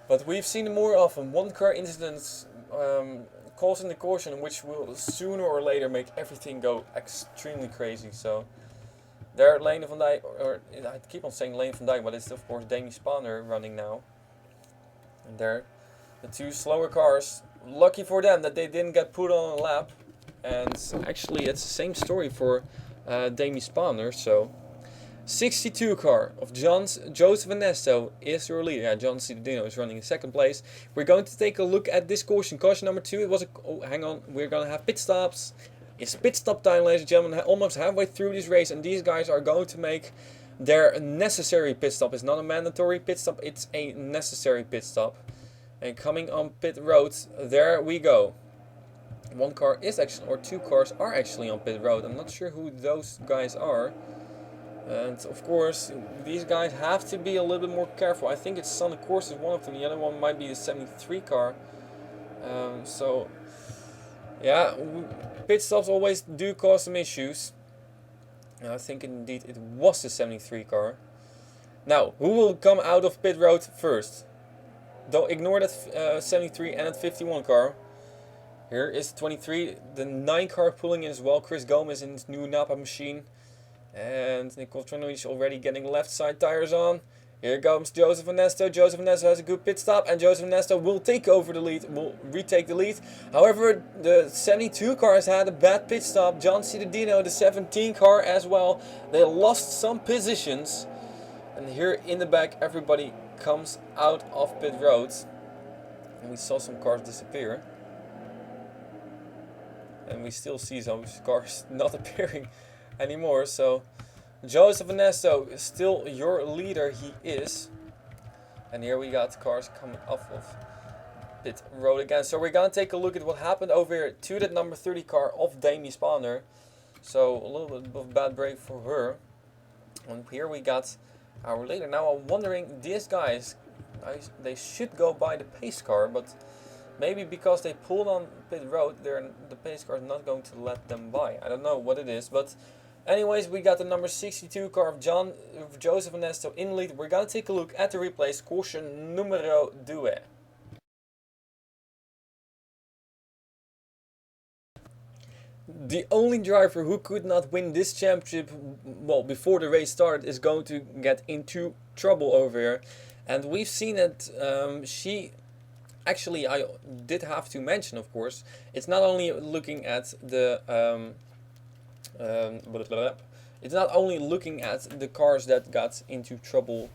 but we've seen it more often. 1 car incidents causing the caution, which will sooner or later make everything go extremely crazy. So there, Lane van Dijk, or I keep on saying Lane van Dijk, but it's of course Demi Spander running now. And there, the 2 slower cars. Lucky for them that they didn't get put on a lap. And actually, it's the same story for Demi Spander. So, 62 car of Joseph Ernesto is your leader. Yeah, John Ciudino is running in 2nd place. We're going to take a look at this caution. Caution number 2. It was a. Oh, hang on. We're going to have pit stops. It's pit stop time, ladies and gentlemen. Almost halfway through this race, and these guys are going to make their necessary pit stop. It's not a mandatory pit stop. It's a necessary pit stop. And coming on pit road, there we go. 1 car is actually, or 2 cars are actually on pit road. I'm not sure who those guys are. And of course, these guys have to be a little bit more careful. I think it's Sonny Course is one of them. The other one might be the 73 car. So, yeah, pit stops always do cause some issues. And I think indeed it was the 73 car. Now, who will come out of pit road first? Don't ignore that 73 and that 51 car. Here is 23, the 9 car pulling in as well. Chris Gomez in his new Napa machine. And Nicole Trunowicz already getting left side tires on. Here comes Joseph Ernesto. Joseph Ernesto has a good pit stop, and Joseph Ernesto will take over the lead, will retake the lead. However, the 72 car has had a bad pit stop. John Ciudino, the 17 car as well. They lost some positions. And here in the back, everybody comes out of pit road. And we saw some cars disappear. And we still see some cars not appearing anymore. So Joseph Ernesto is still your leader. He is. And here we got cars coming off of pit road again. So we're gonna take a look at what happened over here to that number 30 car of Demi Spander. So a little bit of bad break for her. And here we got our leader. Now I'm wondering, these guys, they should go by the pace car, but maybe because they pulled on pit road, the pace car is not going to let them by. I don't know what it is, but anyways, we got the number 62 car of Joseph Ernesto in lead. We're gonna take a look at the replays. Caution numero 2. the only driver who could not win this championship, well, before the race started, is going to get into trouble over here. And we've seen it, she, actually, I did have to mention, of course, it's not only looking at the, it's not only looking at the cars that got into trouble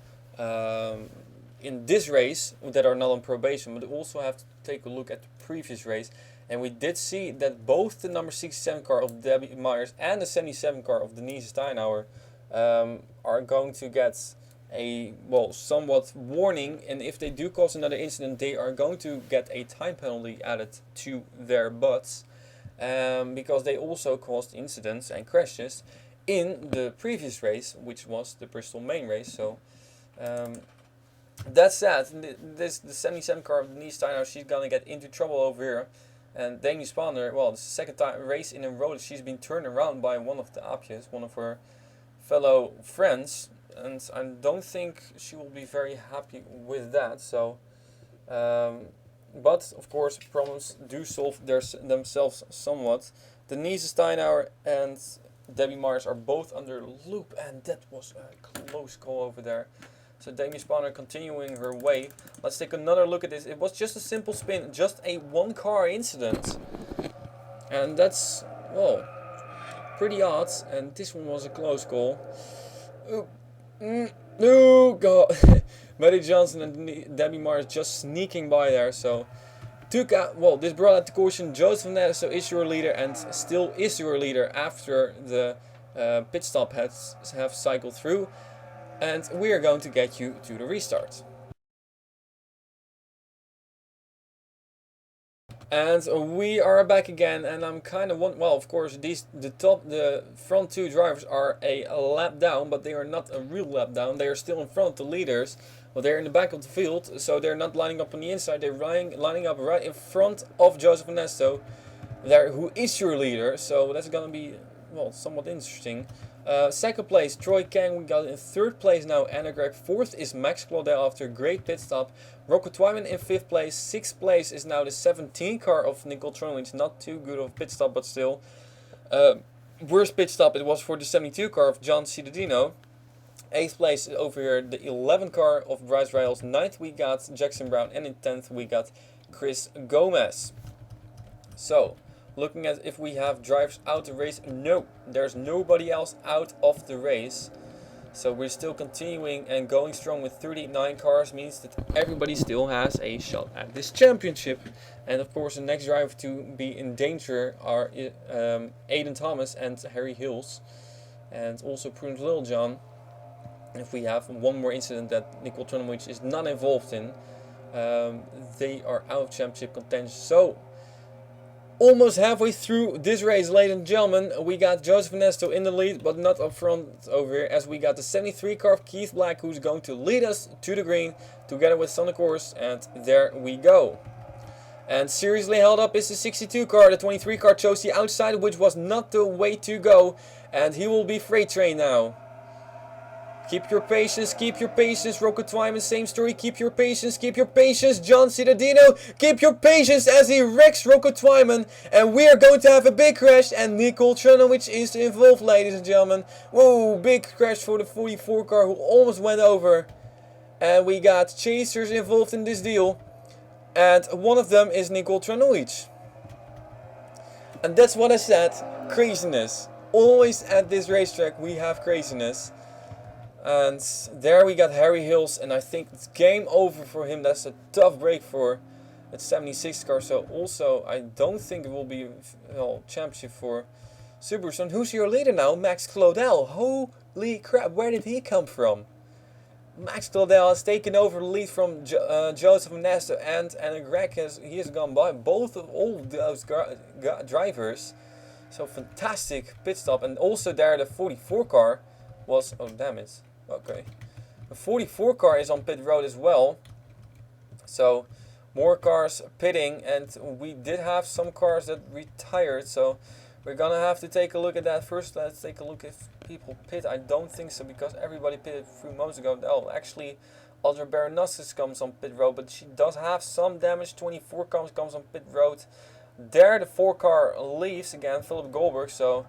in this race that are not on probation, but also have to take a look at the previous race. And we did see that both the number 67 car of Debbie Myers and the 77 car of Denise Steinhauer are going to get a, well, somewhat warning. And if they do cause another incident, they are going to get a time penalty added to their butts. Because they also caused incidents and crashes in the previous race, which was the Bristol main race. So that's sad. The 77 car of Denise Steinhauer, she's going to get into trouble over here. And Demi Spanner, well, it's the second time race in a row that she's been turned around by one of the Apjes, one of her fellow friends, and I don't think she will be very happy with that. So, but of course, problems do solve themselves somewhat. Denise Steinhauer and Debbie Myers are both under loop, and that was a close call over there. So Demi Spanner continuing her way. Let's take another look at this. It was just a simple spin, just a one-car incident. And that's, well, pretty odd. And this one was a close call. No, God. Maddie Johnson and Debbie Myers just sneaking by there. So, took out, well, this brought out the caution. Joseph Van Ness, so is your leader and still is your leader after the pit stop have cycled through. And we are going to get you to the restart. And we are back again, and I'm kind of well, of course, the front two drivers are a lap down, but they are not a real lap down. They are still in front of the leaders, but they're in the back of the field, so they're not lining up on the inside. They're lining up right in front of Joseph Ernesto, there, who is your leader. So that's gonna be, well, somewhat interesting. Second place, Troy Kang. We got in third place now, Anna Gregg. Fourth is Max Claudel after a great pit stop. Rocco Twyman in fifth place. Sixth place is now the 17 car of Nicole Tronowicz. Not too good of a pit stop, but still. Worst pit stop it was for the 72 car of John Cittadino. Eighth place over here, the 11 car of Bryce Riles. Ninth we got Jackson Brown, and in 10th we got Chris Gomez. So, looking at if we have drivers out the race, no, there's nobody else out of the race. So we're still continuing and going strong with 39 cars, means that everybody still has a shot at this championship. And of course the next driver to be in danger are Aiden Thomas and Harry Hills. And also Prudence Littlejohn. If we have one more incident that Nicole Tronowicz is not involved in, they are out of championship contention. So, almost halfway through this race, ladies and gentlemen, we got Joseph Ernesto in the lead, but not up front over here, as we got the 73 car of Keith Black, who's going to lead us to the green, together with Sonic Horse, and there we go. And seriously held up is the 62 car, the 23 car chose the outside, which was not the way to go, and he will be freight train now. Keep your patience, Rocco Twyman, same story, keep your patience, John Cittadino, keep your patience as he wrecks Rocco Twyman, and we are going to have a big crash, and Nicole Tronowicz is involved, ladies and gentlemen. Whoa, big crash for the 44 car who almost went over, and we got chasers involved in this deal, and one of them is Nicole Tronowicz. And that's what I said, craziness. Always at this racetrack we have craziness. And there we got Harry Hills, and I think it's game over for him. That's a tough break for that 76 car. So also I don't think it will be championship for Subaru. And who's your leader now? Max Claudel. Holy crap, where did he come from? Max Claudel has taken over the lead from Joseph Ernesto, and Greg has gone by both of all those drivers. So fantastic pit stop, and also there the 44 car was, oh damn it. Okay, the 44 car is on pit road as well, so more cars pitting, and we did have some cars that retired, so we're gonna have to take a look at that. First, let's take a look if people pit. I don't think so, because everybody pitted a few moments ago. Oh, actually, Audra Baronassus comes on pit road, but she does have some damage. 24 comes on pit road. There the 4 car leaves again, Philip Goldberg. So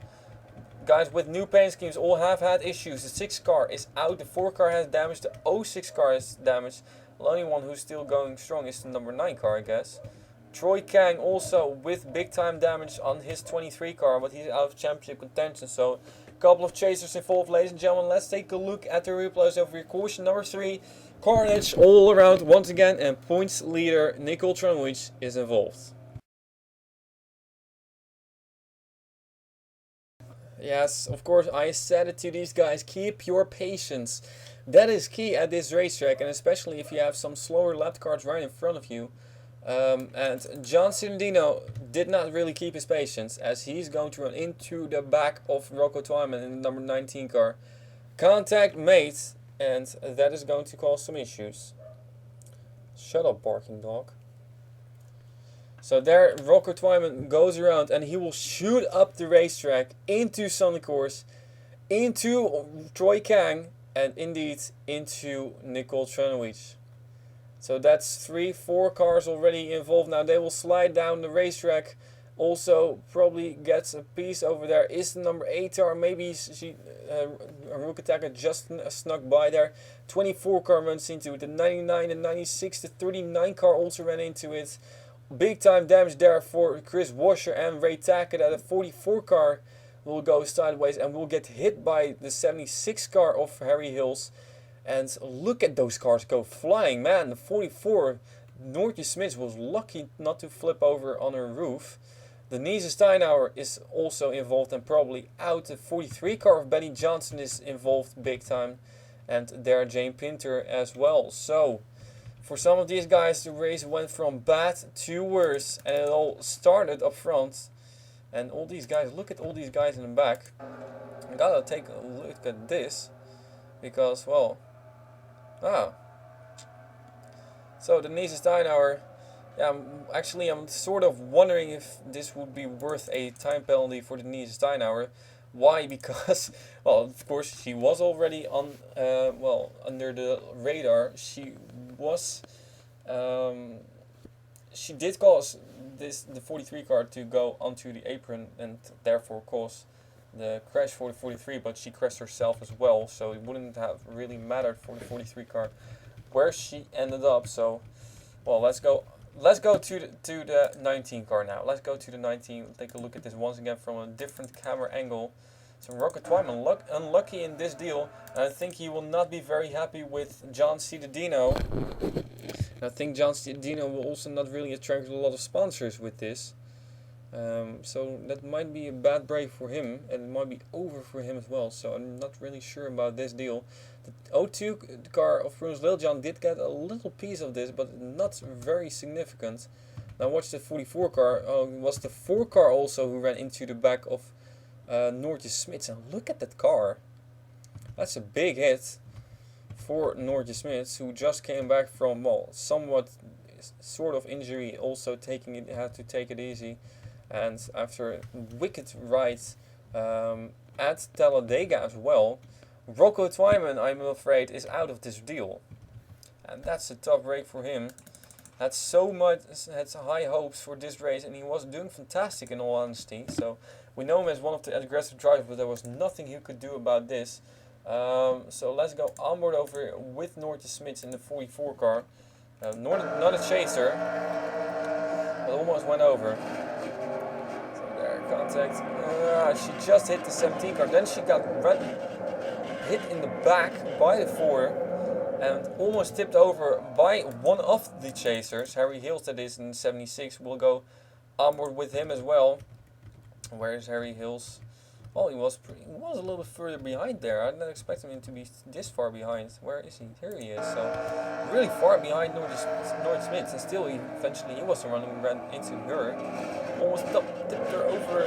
guys with new paint schemes all have had issues. The 6 car is out, the 4 car has damage, the 06 car is damaged. The only one who's still going strong is the number 9 car, I guess. Troy Kang also with big time damage on his 23 car, but he's out of championship contention. So a couple of chasers involved, ladies and gentlemen. Let's take a look at the replays over here. Caution number 3, carnage all around once again, and points leader Nicole Tranwich is involved. Yes, of course, I said it to these guys, keep your patience. That is key at this racetrack, and especially if you have some slower lap cars right in front of you. And John Cialdino did not really keep his patience, as he's going to run into the back of Rocco Twyman in the number 19 car. Contact made, and that is going to cause some issues. Shut up, barking dog. So there Rocco Twyman goes around and he will shoot up the racetrack into Sunny Course, into Troy Kang, and indeed into Nicole Tranwich. So that's 3-4 cars already involved. Now they will slide down the racetrack. Also probably gets a piece over there is the number 8 car. Maybe Rukataka just snuck by there. 24 car runs into it. The 99, the 96, the 39 car also ran into it. Big time damage there for Chris Washer and Ray Tackett. The 44 car will go sideways and will get hit by the 76 car of Harry Hills. And look at those cars go flying, man. The 44, Noortje Smits was lucky not to flip over on her roof. The Denise Steinauer is also involved and probably out. The 43 car of Benny Johnson is involved big time. And there Jane Pinter as well. So for some of these guys, the race went from bad to worse, and it all started up front. And all these guys, look at all these guys in the back. I gotta take a look at this, because, well, so Denise Steinauer, yeah, I'm sort of wondering if this would be worth a time penalty for Denise Steinauer. Why? Because, well, of course, she was already on, under the radar. She was, she did cause the 43 car to go onto the apron and therefore cause the crash for the 43, but she crashed herself as well, so it wouldn't have really mattered for the 43 car where she ended up. So, well, let's go to the 19 car now. Let's go to the 19. Take a look at this once again from a different camera angle. So Rocco Twyman unlucky in this deal, and I think he will not be very happy with John Cialdino. I think John Cialdino will also not really attract a lot of sponsors with this. So that might be a bad break for him, and it might be over for him as well. So I'm not really sure about this deal. The 02 car of Bruce Liljan did get a little piece of this, but not very significant. Now watch the 44 car. It was the 4 car also who ran into the back of Noortje Smits. And look at that car. That's a big hit for Noortje Smits, who just came back from, well, somewhat sort of injury, also had to take it easy. And after a wicked ride at Talladega as well, Rocco Twyman, I'm afraid, is out of this deal. And that's a tough break for him. Had high hopes for this race, and he was doing fantastic in all honesty. So we know him as one of the aggressive drivers, but there was nothing he could do about this. So let's go onboard over with Noortje Smits in the 44 car. Not a chaser, but almost went over. Contact. She just hit the 17 car. Then she got hit in the back by the 4 and almost tipped over by one of the chasers. Harry Hills, that is, in 76, will go onboard with him as well. Where is Harry Hills? Oh, he was a little bit further behind there. I didn't expect him to be this far behind. Where is he? Here he is. So really far behind Noortje Smits, and still eventually he was the one who ran into her. Almost tipped her over,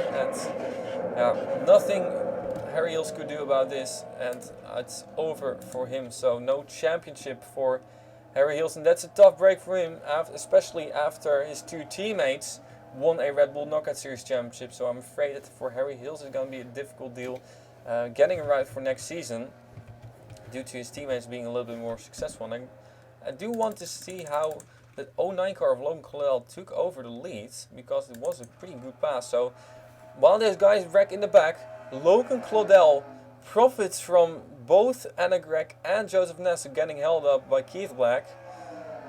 and nothing Harry Hills could do about this, and it's over for him. So no championship for Harry Hills, and that's a tough break for him, especially after his 2 teammates won a Red Bull Knockout Series championship. So I'm afraid that for Harry Hills it's going to be a difficult deal getting it right for next season, due to his teammates being a little bit more successful. And I do want to see how the 09 car of Logan Claudel took over the lead because it was a pretty good pass. So while this guy's wreck in the back, Logan Claudel profits from both Anna Gregg and Joseph Ness getting held up by Keith Black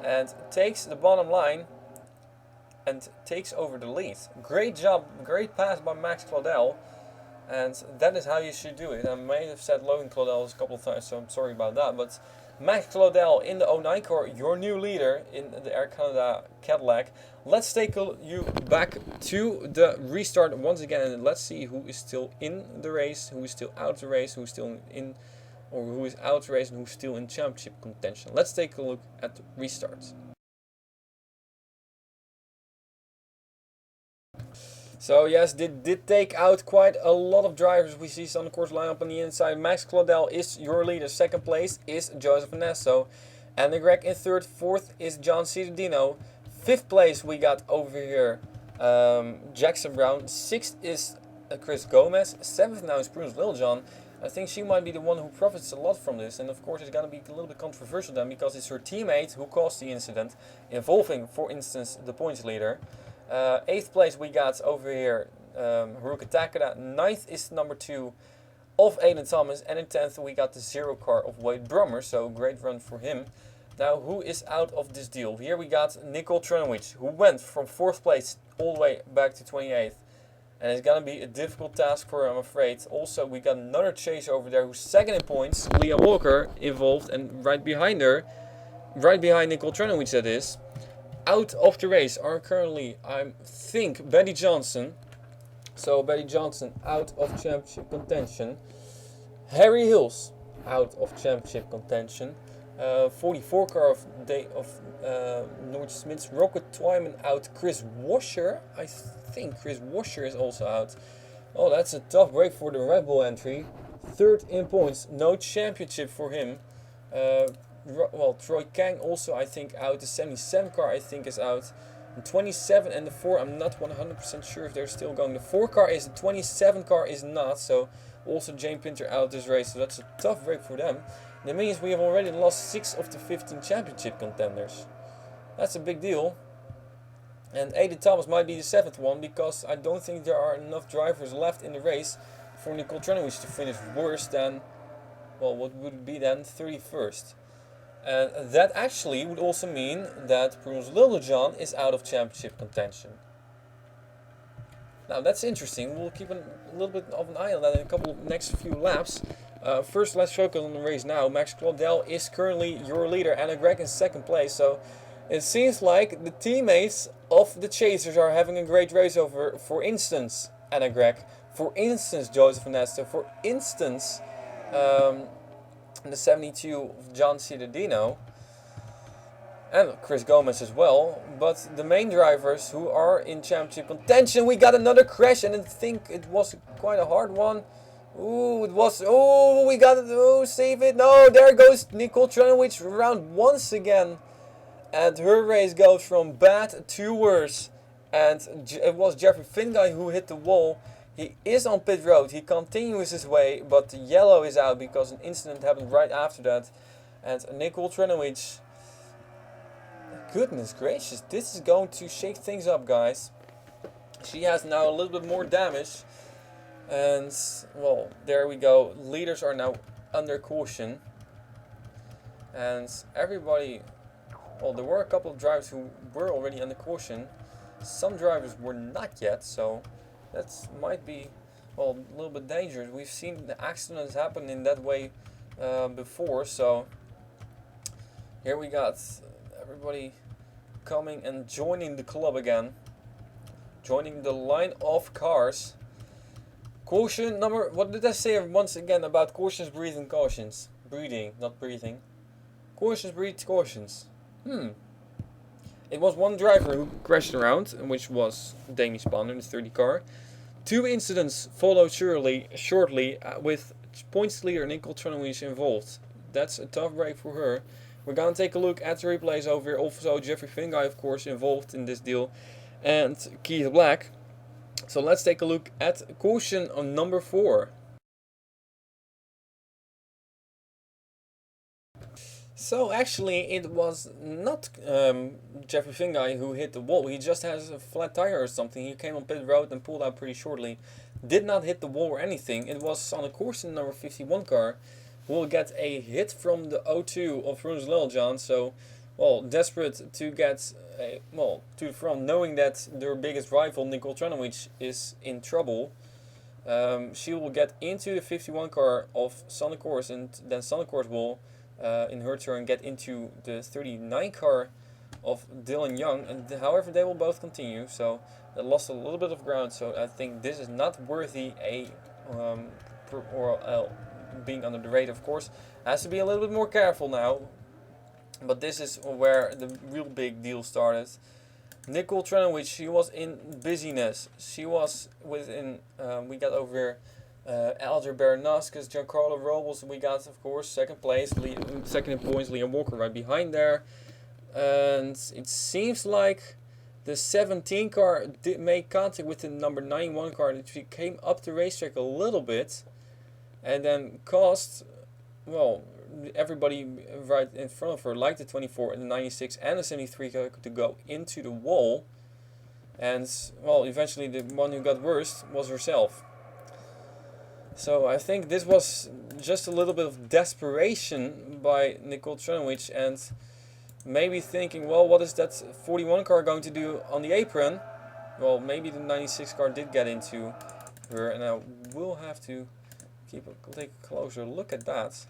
and takes the bottom line and takes over the lead. Great job, great pass by Max Claudel, and that is how you should do it. I may have said Logan Claudel a couple of times, so I'm sorry about that, but Max Claudel in the 09 car, your new leader in the Air Canada Cadillac. Let's take you back to the restart once again, and let's see who is still in the race, who is still out of the race, who is still in, or who is out of the race, and who's still in championship contention. Let's take a look at the restarts. So yes, did take out quite a lot of drivers. We see some, of course, line up on the inside. Max Claudel is your leader. Second place is Joseph Nesso. Andy Gregg in third. Fourth is John Cittadino. Fifth place we got over here Jackson Brown. Sixth is Chris Gomez. Seventh now is Prudence Littlejohn. I think she might be the one who profits a lot from this. And of course it's going to be a little bit controversial then, because it's her teammate who caused the incident involving, for instance, the points leader. 8th place we got over here Haruka Takada. 9th is number 2 of Aiden Thomas, and in 10th we got the 0 car of Wade Brummer, so great run for him. Now who is out of this deal? Here we got Nicole Trunowich, who went from 4th place all the way back to 28th, and it's gonna be a difficult task for her, I'm afraid. Also we got another chaser over there who's second in points, Leah Walker, involved, and right behind her, right behind Nicole Trunowich that is, out of the race are currently, I think, Betty Johnson. So Betty Johnson out of championship contention. Harry Hills out of championship contention. 44 car of Noord Smits. Rocket Twyman out. Chris Washer, I think Chris Washer is also out. Oh, that's a tough break for the Red Bull entry. Third in points, no championship for him. Well, Troy Kang also, I think, out. The 77 car, I think, is out. The 27 and the 4, I'm not 100% sure if they're still going. The 4 car is, the 27 car is not. So also Jane Pinter out of this race. So that's a tough break for them. That means we have already lost 6 of the 15 championship contenders. That's a big deal. And Aiden Thomas might be the 7th one, because I don't think there are enough drivers left in the race for Nicole Trunowich to finish worse than, well, what would it be then? 31st. And that actually would also mean that Prudence Littlejohn is out of championship contention. Now that's interesting. We'll keep a little bit of an eye on that in a couple of next few laps. First, let's focus on the race now. Max Claudel is currently your leader. Anna Gregg in second place. So it seems like the teammates of the chasers are having a great race over, for instance, Anna Gregg. For instance, Joseph Nesta. For instance, the 72 of John Cittadino, and Chris Gomez as well. But the main drivers who are in championship contention, we got another crash, and I think it was quite a hard one. Ooh, it was, oh, we got it, oh, save it, no, there goes Nicole Trunowich around once again. And her race goes from bad to worse. And it was Jeffrey Finguy who hit the wall. He is on pit road, he continues his way, but the yellow is out because an incident happened right after that. And Nicole Trunowich, goodness gracious, this is going to shake things up, guys. She has now a little bit more damage. And, well, there we go. Leaders are now under caution. And everybody, well, there were a couple of drivers who were already under caution. Some drivers were not yet, so that might be, well, a little bit dangerous. We've seen the accidents happen in that way before, so here we got everybody coming and joining the club again, joining the line of cars. Caution number, what did I say once again about cautions, breathing, cautions? Breathing, not breathing. Cautions, breathe, cautions. It was one driver who crashed around, which was Damien Spanner in the 30 car. 2 incidents followed shortly with points leader Nicole Trunowich involved. That's a tough break for her. We're gonna take a look at the replays over here. Also Jeffrey Finguy, of course, involved in this deal, and Keith Black. So let's take a look at caution on number 4. So actually, it was not Jeffrey Finguy who hit the wall. He just has a flat tire or something. He came on pit road and pulled out pretty shortly. Did not hit the wall or anything. It was on a course in number 51 car who will get a hit from the O2 of Rouns Liljean. So, well, desperate to get to the front, knowing that their biggest rival Nicole Tranovic is in trouble. She will get into the 51 car of Sonnecours, and then Sonnecours will in her turn get into the 39 car of Dylan Young, and however they will both continue. So they lost a little bit of ground, so I think this is not worthy being under the radar. Of course, has to be a little bit more careful now, but this is where the real big deal started. Nicole Tranovic, she was in busyness. She was within, we got over here Alger Bernaskis, Giancarlo Robles, we got, of course, second place, second in points, Liam Walker right behind there. And it seems like the 17 car did make contact with the number 91 car, and she came up the racetrack a little bit, and then caused, well, everybody right in front of her, like the 24 and the 96 and the 73 car, to go into the wall. And, well, eventually the one who got worst was herself. So I think this was just a little bit of desperation by Nicole Tranovic, and maybe thinking, well, what is that 41 car going to do on the apron? Well, maybe the 96 car did get into her, and I will have to take a closer look at that.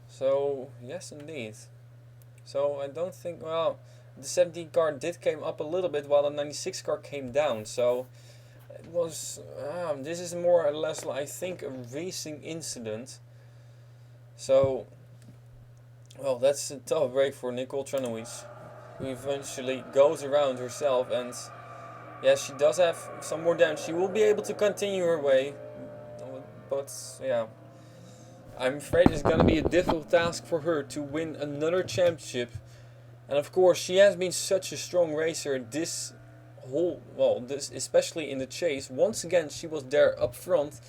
So yes, indeed. So I don't think, well, the 17 car did came up a little bit while the 96 car came down. So it was, this is more or less, I think, a racing incident. So, well, that's a tough break for Nicole Tranovic, who eventually goes around herself, and yes, she does have some more damage. She will be able to continue her way, but yeah, I'm afraid it's going to be a difficult task for her to win another championship. And of course, she has been such a strong racer this especially in the chase. Once again, she was there up front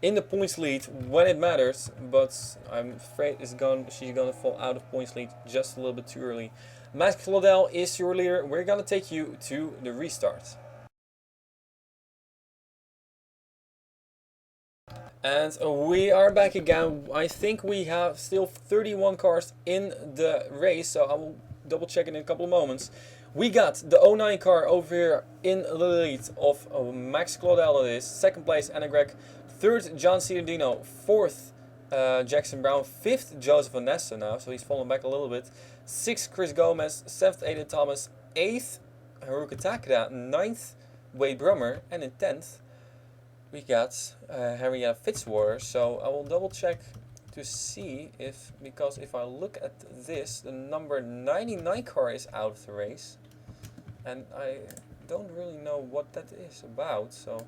in the points lead when it matters, but I'm afraid she's gonna fall out of points lead just a little bit too early. Max Claudel is your leader. We're gonna take you to the restart. And we are back again. I think we have still 31 cars in the race, so I will double check it in a couple of moments. We got the 09 car over here in the lead of Max Claudel, it is. Second place, Anna Gregg. Third, John Ciardino. Fourth, Jackson Brown. Fifth, Joseph Vanessa now, so he's fallen back a little bit. Sixth, Chris Gomez. Seventh, Aiden Thomas. Eighth, Haruka Takeda. Ninth, Wade Brummer. And in 10th, we got Henrietta Fitzwater. So I will double check to see because if I look at this, the number 99 car is out of the race. And I don't really know what that is about. So,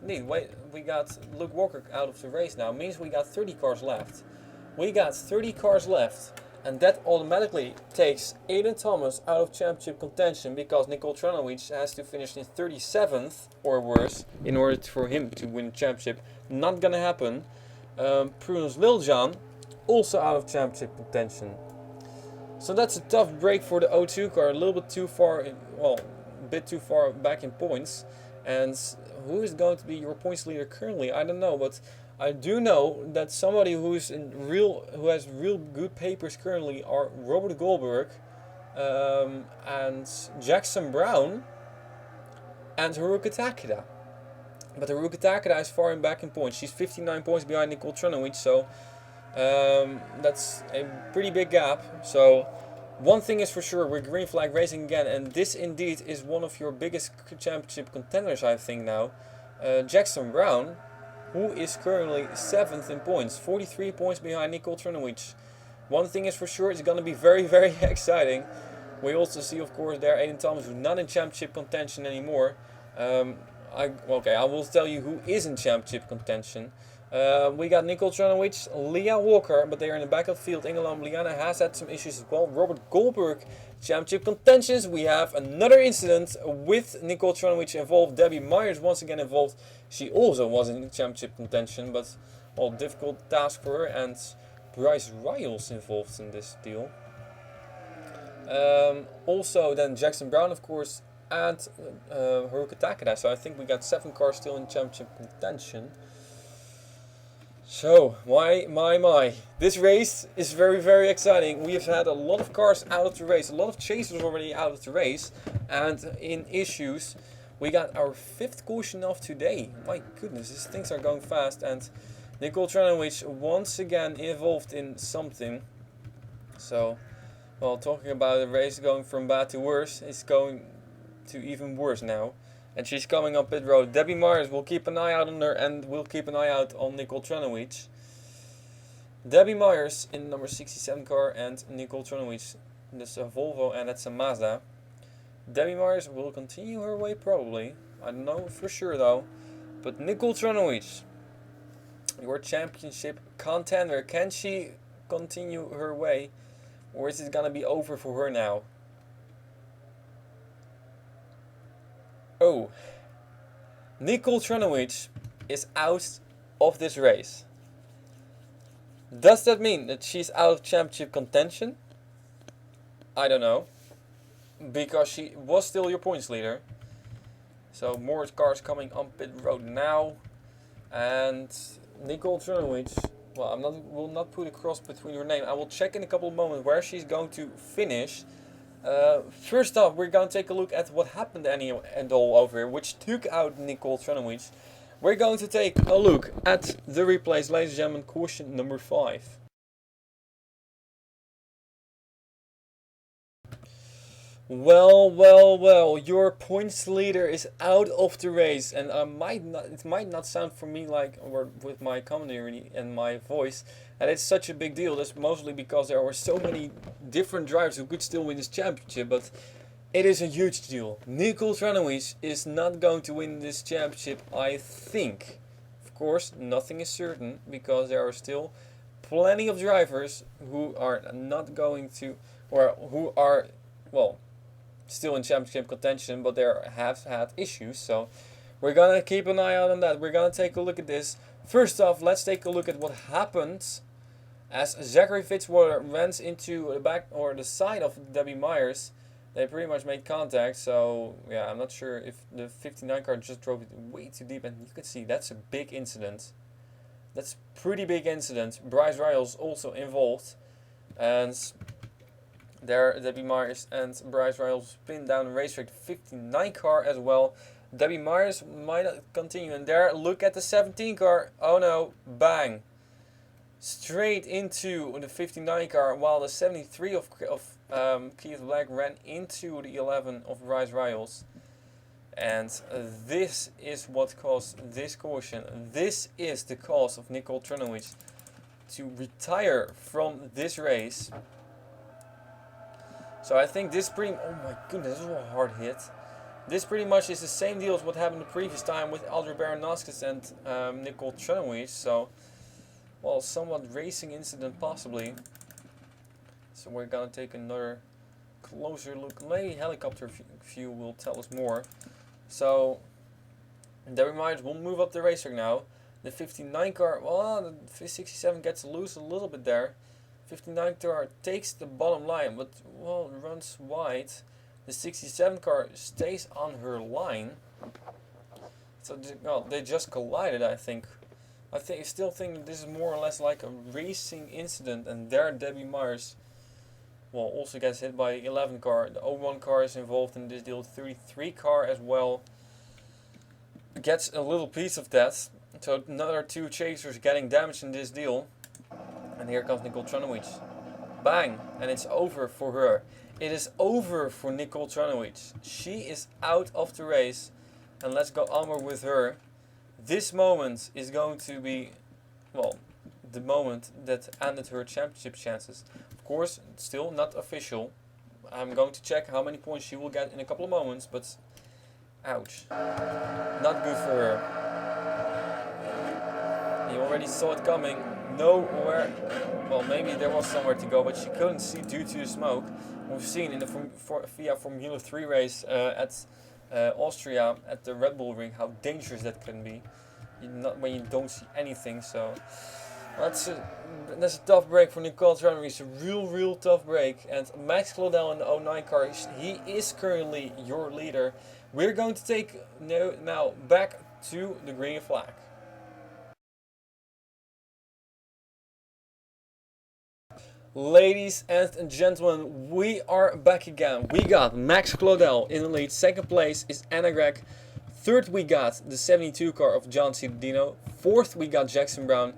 indeed, we got Luke Walker out of the race now. Means we got 30 cars left. We got 30 cars left. And that automatically takes Aiden Thomas out of championship contention, because Nicole Tranovic has to finish in 37th or worse in order for him to win the championship. Not gonna happen. Prudence Liljean also out of championship contention. So that's a tough break for the O2 car, a little bit too far, well, a bit too far back in points. And who is going to be your points leader currently? I don't know, but I do know that somebody who has real good papers currently are Robert Goldberg and Jackson Brown and Haruka Takeda. But Haruka Takeda is far back in points. She's 59 points behind Nicole Tranovic, so that's a pretty big gap. So one thing is for sure, we're green flag racing again, and this indeed is one of your biggest championship contenders, I think now. Jackson Brown, who is currently 7th in points, 43 points behind Nicole Tranovic. One thing is for sure, it's going to be very, very exciting. We also see, of course, there Aiden Thomas, who's not in championship contention anymore. I will tell you who is in championship contention. We got Nicole Tranovic, Leah Walker, but they are in the back of the field. Ingelam Liana has had some issues as well. Robert Goldberg, championship contentions. We have another incident with Nicole Tranovic involved. Debbie Myers once again involved. She also was in championship contention, but well, difficult task for her. And Bryce Riles involved in this deal. Also then Jackson Brown, of course, and Haruka Takeda. So I think we got 7 cars still in championship contention. So, my. This race is very, very exciting. We have had a lot of cars out of the race, a lot of chasers already out of the race, and in issues. We got our 5th caution of today. My goodness, these things are going fast, and Nicole Tranowicz once again involved in something. So, well, talking about a race going from bad to worse, it's going to even worse now. And she's coming up pit road. Debbie Myers will keep an eye out on her, and we'll keep an eye out on Nicole Tranowicz. Debbie Myers in number 67 car, and Nicole Tranowicz. That's a Volvo, and that's a Mazda. Debbie Myers will continue her way probably. I don't know for sure though. But Nicole Tranowicz, your championship contender, can she continue her way? Or is it gonna be over for her now? Oh, Nicole Tranowicz is out of this race. Does that mean that she's out of championship contention? I don't know. Because she was still your points leader. So more cars coming on pit road now. And Nicole Tranowicz, well, will not put a cross between her name. I will check in a couple of moments where she's going to finish. First off, we're going to take a look at what happened and all over here, which took out Nicole Tranowicz. We're going to take a look at the replays, ladies and gentlemen, caution number 5. Well, your points leader is out of the race, and it might not sound for me like, or with my commentary and my voice, and it's such a big deal. That's mostly because there were so many different drivers who could still win this championship, but it is a huge deal. Nicole Tranowicz is not going to win this championship, I think. Of course, nothing is certain, because there are still plenty of drivers who are not going to, or who are, well, still in championship contention, but they have had issues. So we're gonna keep an eye out on that. We're gonna take a look at this. First off, let's take a look at what happened as Zachary Fitzwater runs into the back or the side of Debbie Myers. They pretty much made contact. So yeah, I'm not sure if the 59 car just drove it way too deep, and you can see that's a big incident. That's a pretty big incident. Bryce Riles also involved, and there, Debbie Myers and Bryce Riles spin down the racetrack. 59 car as well. Debbie Myers might not continue. And there, look at the 17 car. Oh no, bang. Straight into the 59 car, while the 73 of Keith Black ran into the 11 of Bryce Riles. And this is what caused this caution. This is the cause of Nicole Tranowicz to retire from this race. So I think this oh my goodness, this was a hard hit. This pretty much is the same deal as what happened the previous time with Audrey Baranowskis and Nicole Tranowicz. So, well, somewhat racing incident possibly. So we're gonna take another closer look. Maybe helicopter view will tell us more. So, Debbie Myers will move up the racetrack now. The 59 car, well, the 67 gets loose a little bit there. 59 car takes the bottom line, but well, runs wide. The 67 car stays on her line. So well, they just collided, I think. I still think this is more or less like a racing incident, and there Debbie Myers, well, also gets hit by the 11 car. The 01 car is involved in this deal. 33 car as well gets a little piece of that. So another 2 chasers getting damaged in this deal. And here comes Nicole Tranowicz. Bang! And it's over for her. It is over for Nicole Tranowicz. She is out of the race. And let's go onward with her. This moment is going to be, well, the moment that ended her championship chances. Of course, still not official. I'm going to check how many points she will get in a couple of moments, but ouch. Not good for her. You already saw it coming. Nowhere, well, maybe there was somewhere to go, but she couldn't see due to the smoke. We've seen in the FIA Formula 3 race at Austria at the Red Bull ring how dangerous that can be. Not when you don't see anything. So That's a tough break for Nicole Turner. It's a real tough break. And Max Claudel in the 09 car, he is currently your leader. We're going to take now back to the green flag. Ladies and gentlemen, we are back again. We got Max Claudel in the lead. Second place is Anna Gregg. Third we got the 72 car of John Ciudadino. Fourth we got Jackson Brown.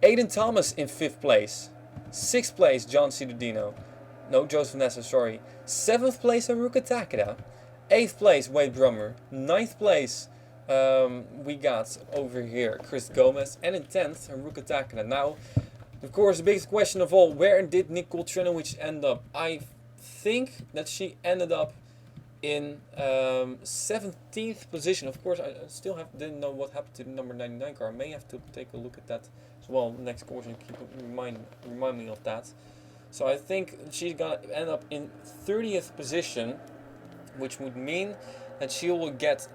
Aiden Thomas in 5th place. 6th place John Ciudadino. No, Joseph Nessa, sorry. 7th place Haruka Takeda. 8th place Wade Brummer. 9th place we got over here Chris Gomez. And in 10th Haruka Takeda. Now, of course, the biggest question of all, where did Nicole Trinovich end up? I think that she ended up in 17th position. Of course, I still didn't know what happened to the number 99 car. I may have to take a look at that as well next course and remind me of that. So I think she's gonna end up in 30th position, which would mean that she will get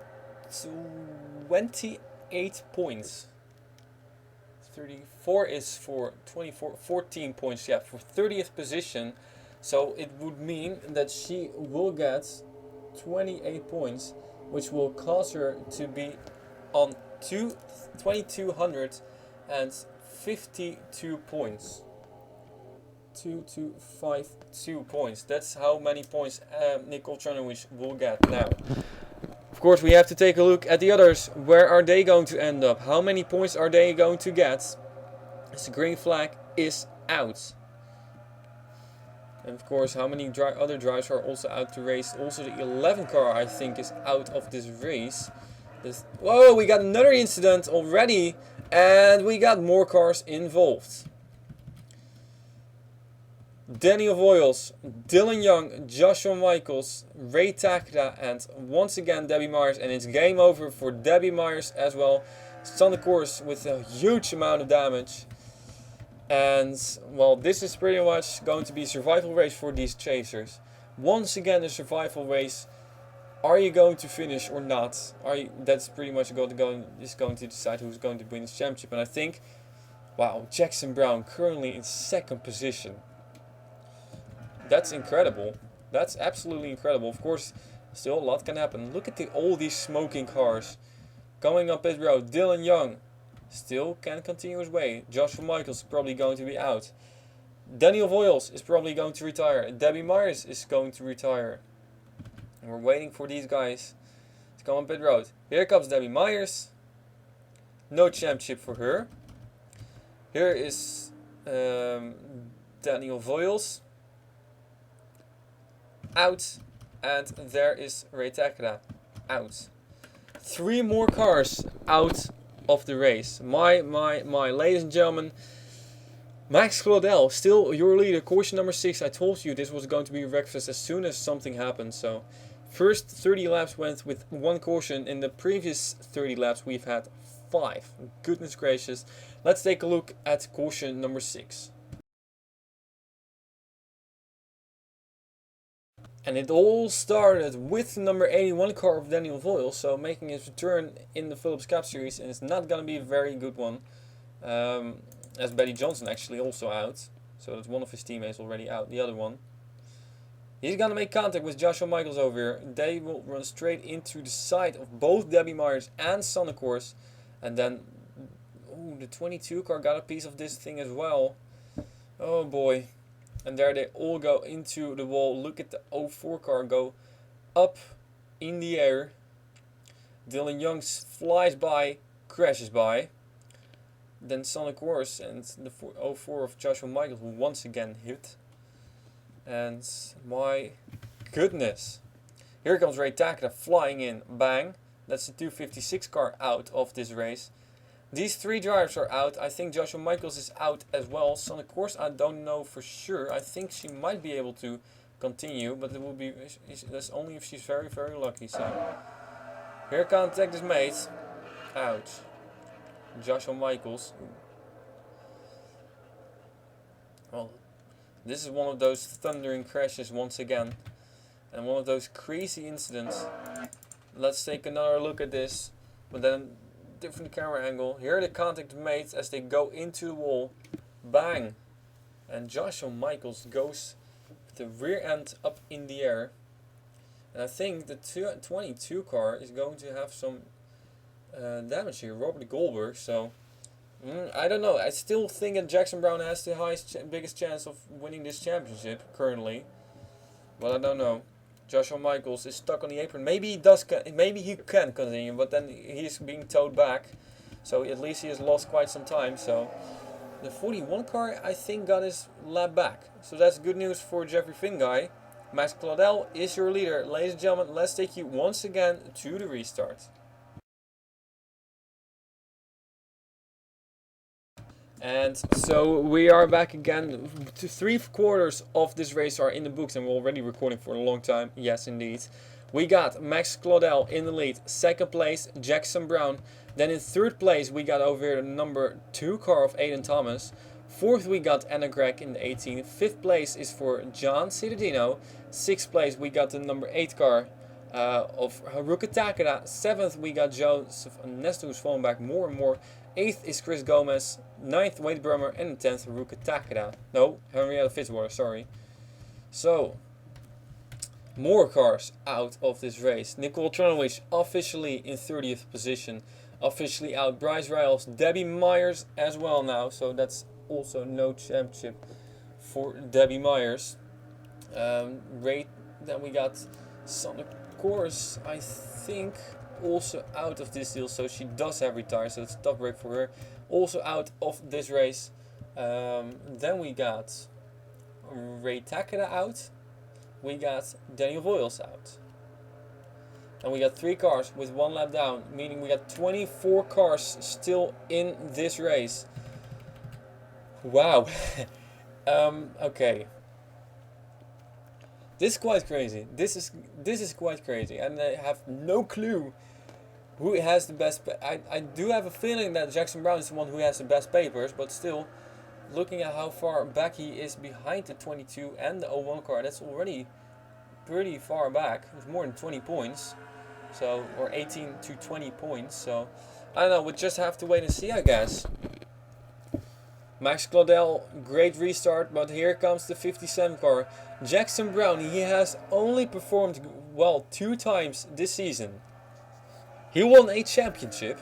28 points. 34 is for 14 points, yeah, for 30th position. So it would mean that she will get 28 points, which will cause her to be on 2,252 points. 2,252 points. That's how many points Nicole Trinovich will get now. Of course, we have to take a look at the others. Where are they going to end up? How many points are they going to get? As the green flag is out. And of course, how many other drivers are also out to race? Also, the 11 car, I think, is out of this race. Whoa, we got another incident already. And we got more cars involved. Daniel Voiles, Dylan Young, Joshua Michaels, Ray Takeda, and once again Debbie Myers. And it's game over for Debbie Myers as well. It's on the course with a huge amount of damage. And, well, this is pretty much going to be a survival race for these chasers. Once again, a survival race. Are you going to finish or not? That's pretty much going to decide who's going to win this championship. And I think, wow, Jackson Brown currently in 2nd position. That's incredible. That's absolutely incredible. Of course, still a lot can happen. Look at all these smoking cars. Going up pit road, Dylan Young still can continue his way. Joshua Michaels is probably going to be out. Daniel Voiles is probably going to retire. Debbie Myers is going to retire. And we're waiting for these guys to come on pit road. Here comes Debbie Myers. No championship for her. Here is Daniel Voiles. Out. And there is Ray Takeda. Out. 3 more cars out of the race. My, ladies and gentlemen, Max Claudel, still your leader, caution number 6. I told you this was going to be breakfast as soon as something happened. So, first 30 laps went with 1 caution. In the previous 30 laps, we've had 5. Goodness gracious. Let's take a look at caution number 6. And it all started with the number 81 car of Daniel Voiles, so making his return in the Phillips Cup Series, and it's not going to be a very good one. As Betty Johnson actually also out, so that's one of his teammates already out, the other one. He's going to make contact with Joshua Michaels over here. They will run straight into the side of both Debbie Myers and Son, of course. And then, ooh, the 22 car got a piece of this thing as well. Oh boy. And there they all go into the wall. Look at the 04 car go up in the air. Dylan Young flies by, crashes by. Then Son, of course, and the 04 of Joshua Michaels will once again hit. And my goodness. Here comes Ray Takeda flying in. Bang. That's the 256 car out of this race. These 3 drivers are out. I think Joshua Michaels is out as well. Son, of course, I don't know for sure. I think she might be able to continue, but it will be that's only if she's very, very lucky. So here contact is made. Out. Joshua Michaels. Well, this is one of those thundering crashes once again, and one of those crazy incidents. Let's take another look at this. But then different camera angle. Here the contact made as they go into the wall. Bang! And Joshua Michaels goes with the rear end up in the air. And I think the 22 car is going to have some damage here. Robert Goldberg, so... I don't know. I still think that Jackson Brown has the biggest chance of winning this championship currently. But I don't know. Joshua Michaels is stuck on the apron. Maybe he does. Maybe he can continue, but then he's being towed back. So at least he has lost quite some time. So the 41 car, I think, got his lap back. So that's good news for Jeffrey Finn guy. Max Claudel is your leader. Ladies and gentlemen, let's take you once again to the restart. And so we are back again. 3/4 of this race are in the books, and we're already recording for a long time. Yes, indeed. We got Max Claudel in the lead. Second place, Jackson Brown. Then in third place, we got over here the number 2 car of Aiden Thomas. Fourth, we got Anna Gregg in the 18. Fifth place is for John Cittadino. Sixth place, we got the number 8 car of Haruka Takeda. Seventh, we got Joseph Nesta, who's falling back more and more. 8th is Chris Gomez. 9th, Wade Brummer. And 10th, Haruka Takeda. No, Henrietta Fitzwater, sorry. So, more cars out of this race. Nicole Tronowich officially in 30th position. Officially out. Bryce Riles, Debbie Myers as well now. So that's also no championship for Debbie Myers. Then we got Sonic Course, I think, also out of this deal. So she does have retired, so it's a tough break for her. Also out of this race. Then we got Ray Takeda out. We got Daniel Voiles out. And we got 3 cars with 1 lap down, meaning we got 24 cars still in this race. Wow. Okay. This is quite crazy. This is quite crazy, and I have no clue who has the best. I do have a feeling that Jackson Brown is the one who has the best papers, but still, looking at how far back he is behind the 22 and the 01 car, that's already pretty far back. It's more than 20 points, so, or 18 to 20 points. So I don't know. We'll just have to wait and see, I guess. Max Claudel, great restart, but here comes the 57 car. Jackson Brown, he has only performed well 2 times this season. He won a championship.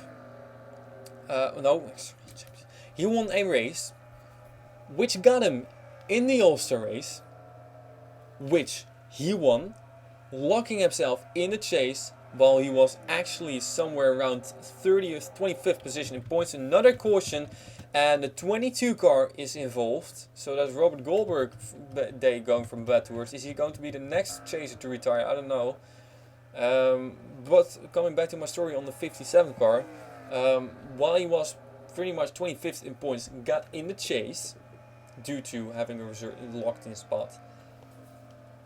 He won a race, which got him in the All-Star race, which he won, locking himself in the chase while he was actually somewhere around 30th, 25th position in points. Another caution. And the 22 car is involved, so that's Robert Goldberg day going from bad to worse. Is he going to be the next chaser to retire? I don't know. But coming back to my story on the 57 car, while he was pretty much 25th in points, got in the chase due to having a reserve locked in spot.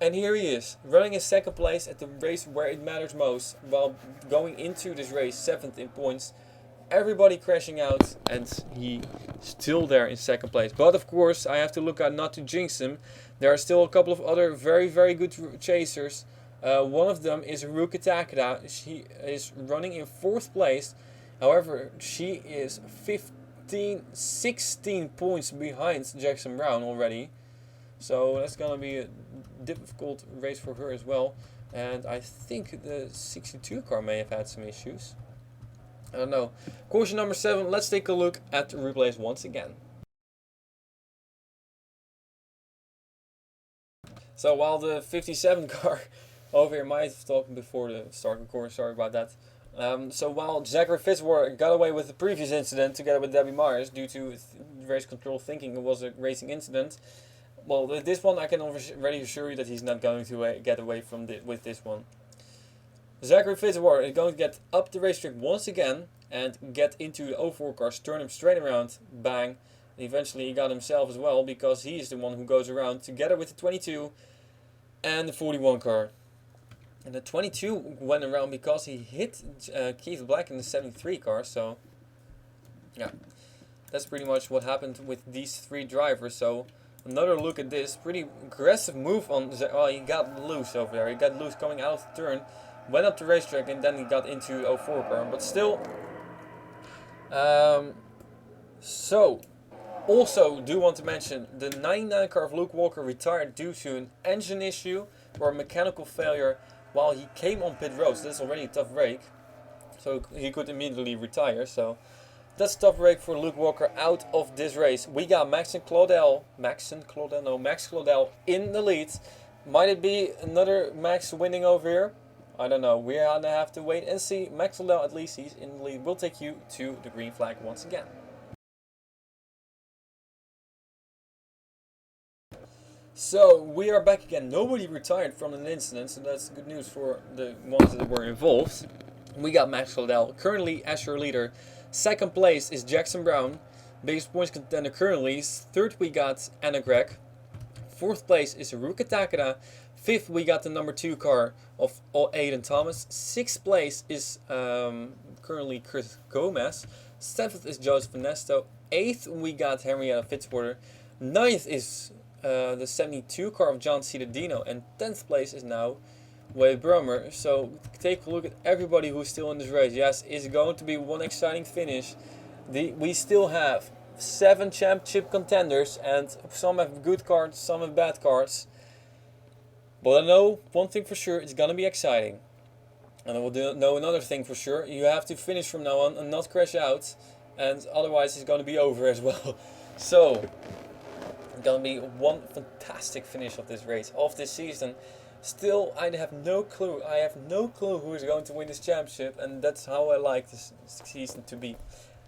And here he is, running in second place at the race where it matters most, while going into this race 7th in points. Everybody crashing out, and he still there in second place. But of course, I have to look out not to jinx him. There are still a couple of other very, very good chasers. One of them is Haruka Takeda. She is running in 4th place. However, she is 16 points behind Jackson Brown already. So that's gonna be a difficult race for her as well. And I think the 62 car may have had some issues. I don't know. Caution number 7, let's take a look at the replays once again. So while the 57 car over here might have talked before the start recording, sorry about that. So while Zachary Fitzwater got away with the previous incident together with Debbie Myers due to race control thinking it was a racing incident, well, this one I can already assure you that he's not going to get away from with this one. Zachary Fitzwater is going to get up the racetrack once again and get into the 04 cars, turn him straight around, bang. And eventually he got himself as well, because he is the one who goes around together with the 22 and the 41 car. And the 22 went around because he hit Keith Black in the 73 car, so yeah, that's pretty much what happened with these 3 drivers. So another look at this, pretty aggressive move on, well, he got loose over there, he got loose coming out of the turn. Went up the racetrack and then he got into 04 car, but still Um, so, also do want to mention the 99 car of Luke Walker retired due to an engine issue or a mechanical failure while he came on pit road. So that's already a tough break. So he could immediately retire. So that's a tough break for Luke Walker out of this race. We got Max Claudel in the lead. Might it be another Max winning over here? I don't know. We're gonna have to wait and see. Max Claudel, at least he's in the lead, will take you to the green flag once again. So we are back again. Nobody retired from an incident, so that's good news for the ones that were involved. We got Max Claudel currently as your leader. Second place is Jackson Brown, biggest points contender currently. Third we got Anna Gregg. Fourth place is Ruka Takeda. Fifth we got the number 2 car of Aiden Thomas. Sixth place is currently Chris Gomez. Seventh is Joseph Ernesto. Eighth we got Henrietta Fitzwater. Ninth is the 72 car of John Cittadino, and 10th place is now Wade Brummer. So take a look at everybody who's still in this race. Yes, it's going to be one exciting finish. We still have 7 championship contenders, and some have good cards, some have bad cards. But I know one thing for sure, it's gonna be exciting. And I will know another thing for sure, you have to finish from now on and not crash out, and otherwise it's gonna be over as well. So gonna be one fantastic finish of this race, of this season. Still, I have no clue. I have no clue who is going to win this championship, and that's how I like this season to be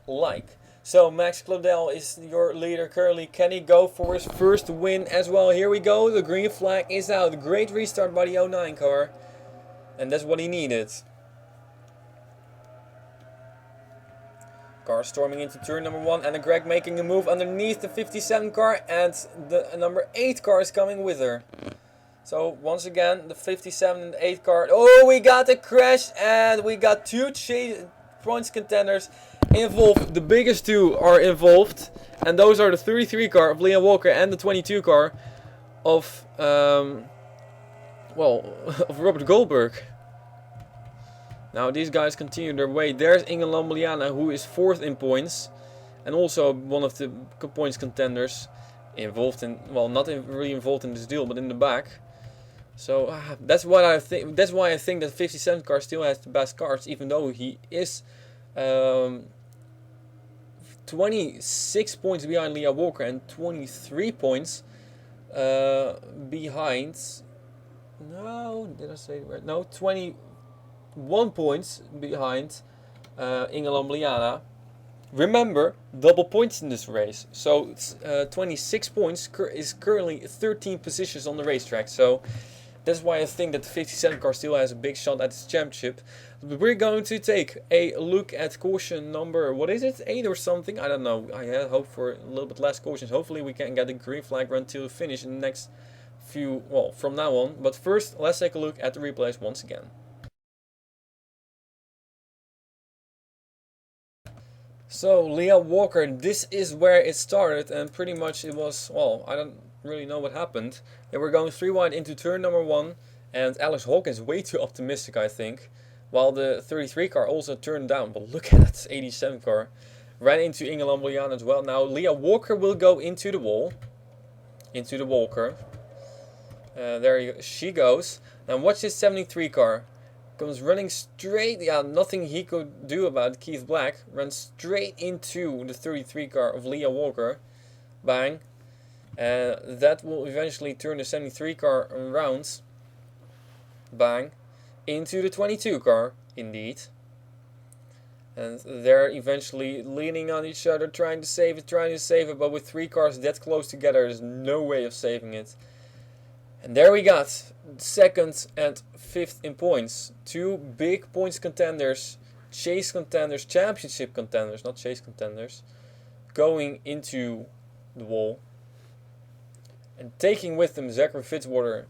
like. So Max Claudel is your leader currently. Can he go for his first win as well? Here we go. The green flag is out. Great restart by the 09 car, and that's what he needed. Car storming into turn number 1, and Greg making a move underneath the 57 car, and the number 8 car is coming with her. So once again, the 57 and 8 car. Oh, we got a crash, and we got 2 points contenders involved. The biggest 2 are involved, and those are the 33 car of Leon Walker and the 22 car of of Robert Goldberg. Now these guys continue their way. There's Inge Lomeliana, who is 4th in points, and also one of the points contenders involved in, well, not really involved in this deal, but in the back. So that's what I think. That's why I think that 57 car still has the best cars, even though he is 26 points behind Leah Walker and 23 points behind. No, did I say it right? No, 21 points behind Inge Lomeliana. Remember, double points in this race. So 26 points is currently 13 positions on the racetrack. So that's why I think that the 57 car still has a big shot at this championship. But we're going to take a look at caution number, what is it, 8 or something? I don't know. I had hoped for a little bit less cautions. Hopefully we can get the green flag run to the finish in the next few, well, from now on. But first, let's take a look at the replays once again. So Leah Walker, this is where it started, and pretty much it was, well, I don't really know what happened. They were going 3 wide into turn number 1, and Alex Hawkins way too optimistic, I think, while the 33 car also turned down. But look at that 87 car, ran into Inge Lomeliana as well. Now Leah Walker will go into the wall, into the Walker. There she goes. Now watch this 73 car. Comes running straight, yeah, nothing he could do about Keith Black. Runs straight into the 33 car of Leah Walker. Bang. That will eventually turn the 73 car around. Bang. Into the 22 car, indeed. And they're eventually leaning on each other, trying to save it, but with 3 cars that close together, there's no way of saving it. And there we got 2nd and 5th in points. 2 big points contenders, chase contenders, championship contenders, not chase contenders, going into the wall. And taking with them Zachary Fitzwater,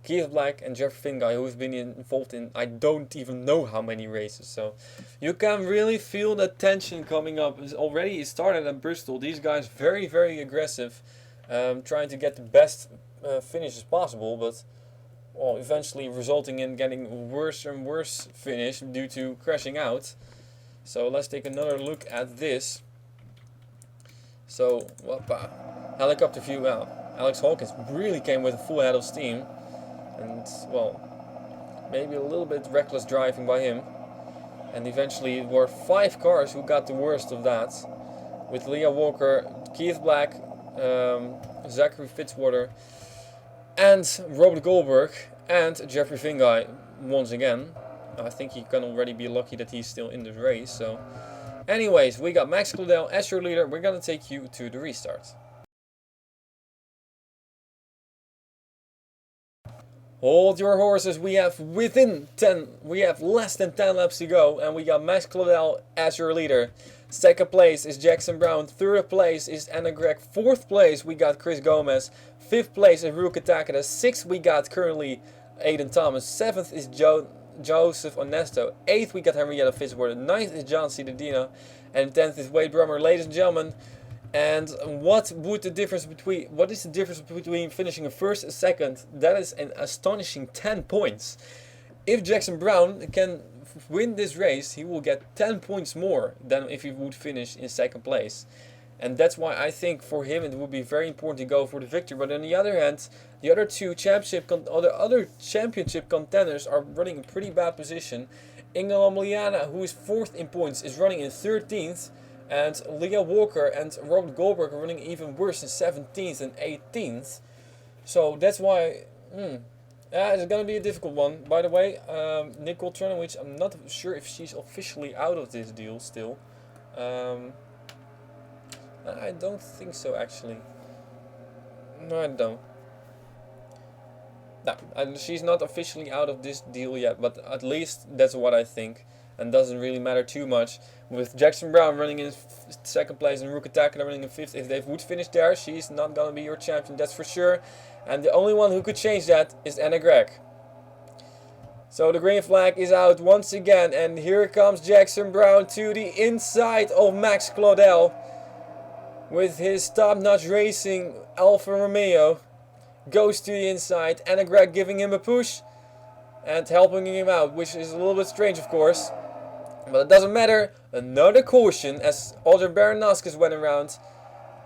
Keith Black and Jeff Finguy, who have been involved in I don't even know how many races. So you can really feel the tension coming up. It started at Bristol. These guys very, very aggressive, trying to get the best finish as possible, but well, eventually resulting in getting worse and worse finish due to crashing out. So let's take another look at this. So, whoppa. Helicopter view. Well, Alex Hawkins really came with a full head of steam. And, well, maybe a little bit reckless driving by him. And eventually it were 5 cars who got the worst of that. With Leah Walker, Keith Black, Zachary Fitzwater, and Robert Goldberg, and Jeffrey Fingai once again. I think he can already be lucky that he's still in this race. So, anyways, we got Max Claudel as your leader. We're gonna take you to the restart. Hold your horses. We have less than 10 laps to go, and we got Max Claudel as your leader. Second place is Jackson Brown. Third place is Anna Gregg. Fourth place we got Chris Gomez. Fifth place is Ruka Takeda. Sixth we got currently Aiden Thomas. Seventh is Joseph Onesto. Eighth we got Henrietta Fitzwater. Ninth is John Citadino. And 10th is Wade Brummer. Ladies and gentlemen, and what is the difference between finishing a first and second? That is an astonishing 10 points. If Jackson Brown can win this race, he will get 10 points more than if he would finish in second place. And that's why I think for him it would be very important to go for the victory. But on the other hand, the other two championship contenders are running in pretty bad position. Ingela Miliana, who is 4th in points, is running in 13th. And Leah Walker and Robert Goldberg are running even worse in 17th and 18th. So that's why it's going to be a difficult one. By the way, Nicole Trunowich, I'm not sure if she's officially out of this deal still. I don't think so, actually. No, I don't. No, she's not officially out of this deal yet, but at least that's what I think. And doesn't really matter too much. With Jackson Brown running in second place and Ruka Takeda running in 5th, if they would finish there, she's not going to be your champion, that's for sure. And the only one who could change that is Anna Gregg. So the green flag is out once again, and here comes Jackson Brown to the inside of Max Claudel with his top-notch racing Alfa Romeo. Goes to the inside, Anna Gregg giving him a push and helping him out, which is a little bit strange, of course. But it doesn't matter. Another caution as Alder Baranowskis went around.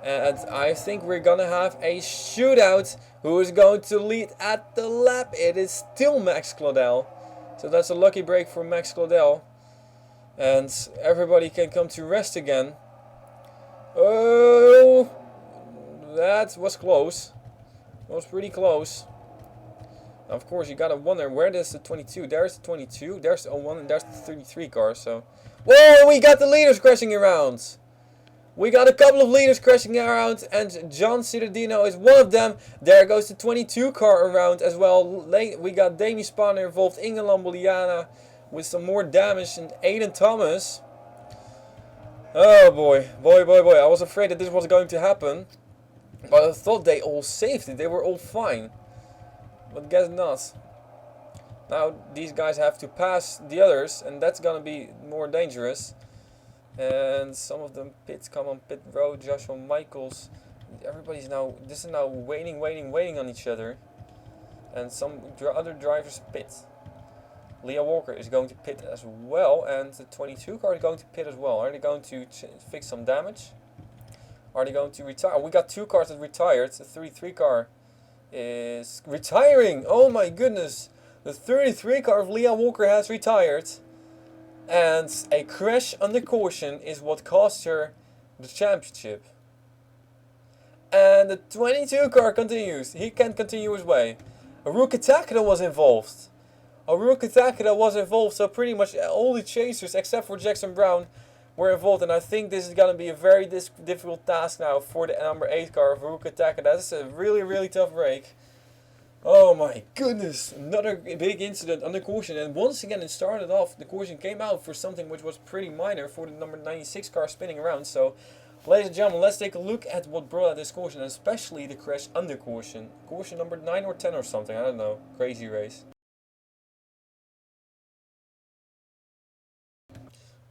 And I think we're going to have a shootout. Who is going to lead at the lap? It is still Max Claudel. So that's a lucky break for Max Claudel. And everybody can come to rest again. Oh, that was close. It was pretty close. Of course, you gotta wonder, where does the 22? There's the 22, there's the 01, and there's the 33 car, so... Whoa, we got the leaders crashing around! We got a couple of leaders crashing around, and John Citadino is one of them. There goes the 22 car around as well. We got Dami Spanner involved, Inge Lambuliana with some more damage, and Aiden Thomas. Oh boy, boy. I was afraid that this was going to happen. But I thought they all saved it, they were all fine. But guess not. Now these guys have to pass the others, and that's gonna be more dangerous. And some of them come on pit road. Joshua Michaels. Everybody's now. This is now waiting on each other. And some other drivers pit. Leah Walker is going to pit as well, and the 22 car is going to pit as well. Are they going to fix some damage? Are they going to retire? We got 2 cars that retired. The 33 car is retiring. Oh my goodness. The 33 car of Leah Walker has retired. And a crash under caution is what cost her the championship. And the 22 car continues. He can continue his way. Ruka Takeda was involved. So pretty much all the chasers except for Jackson Brown were involved, and I think this is going to be a very difficult task now for the number 8 car of Ruka Takeda. That's a really tough break. Oh my goodness, another big incident under caution, and once again it started off, the caution came out for something which was pretty minor for the number 96 car spinning around. So ladies and gentlemen, let's take a look at what brought out this caution, and especially the crash under caution. Caution number 9 or 10 or something, I don't know, crazy race.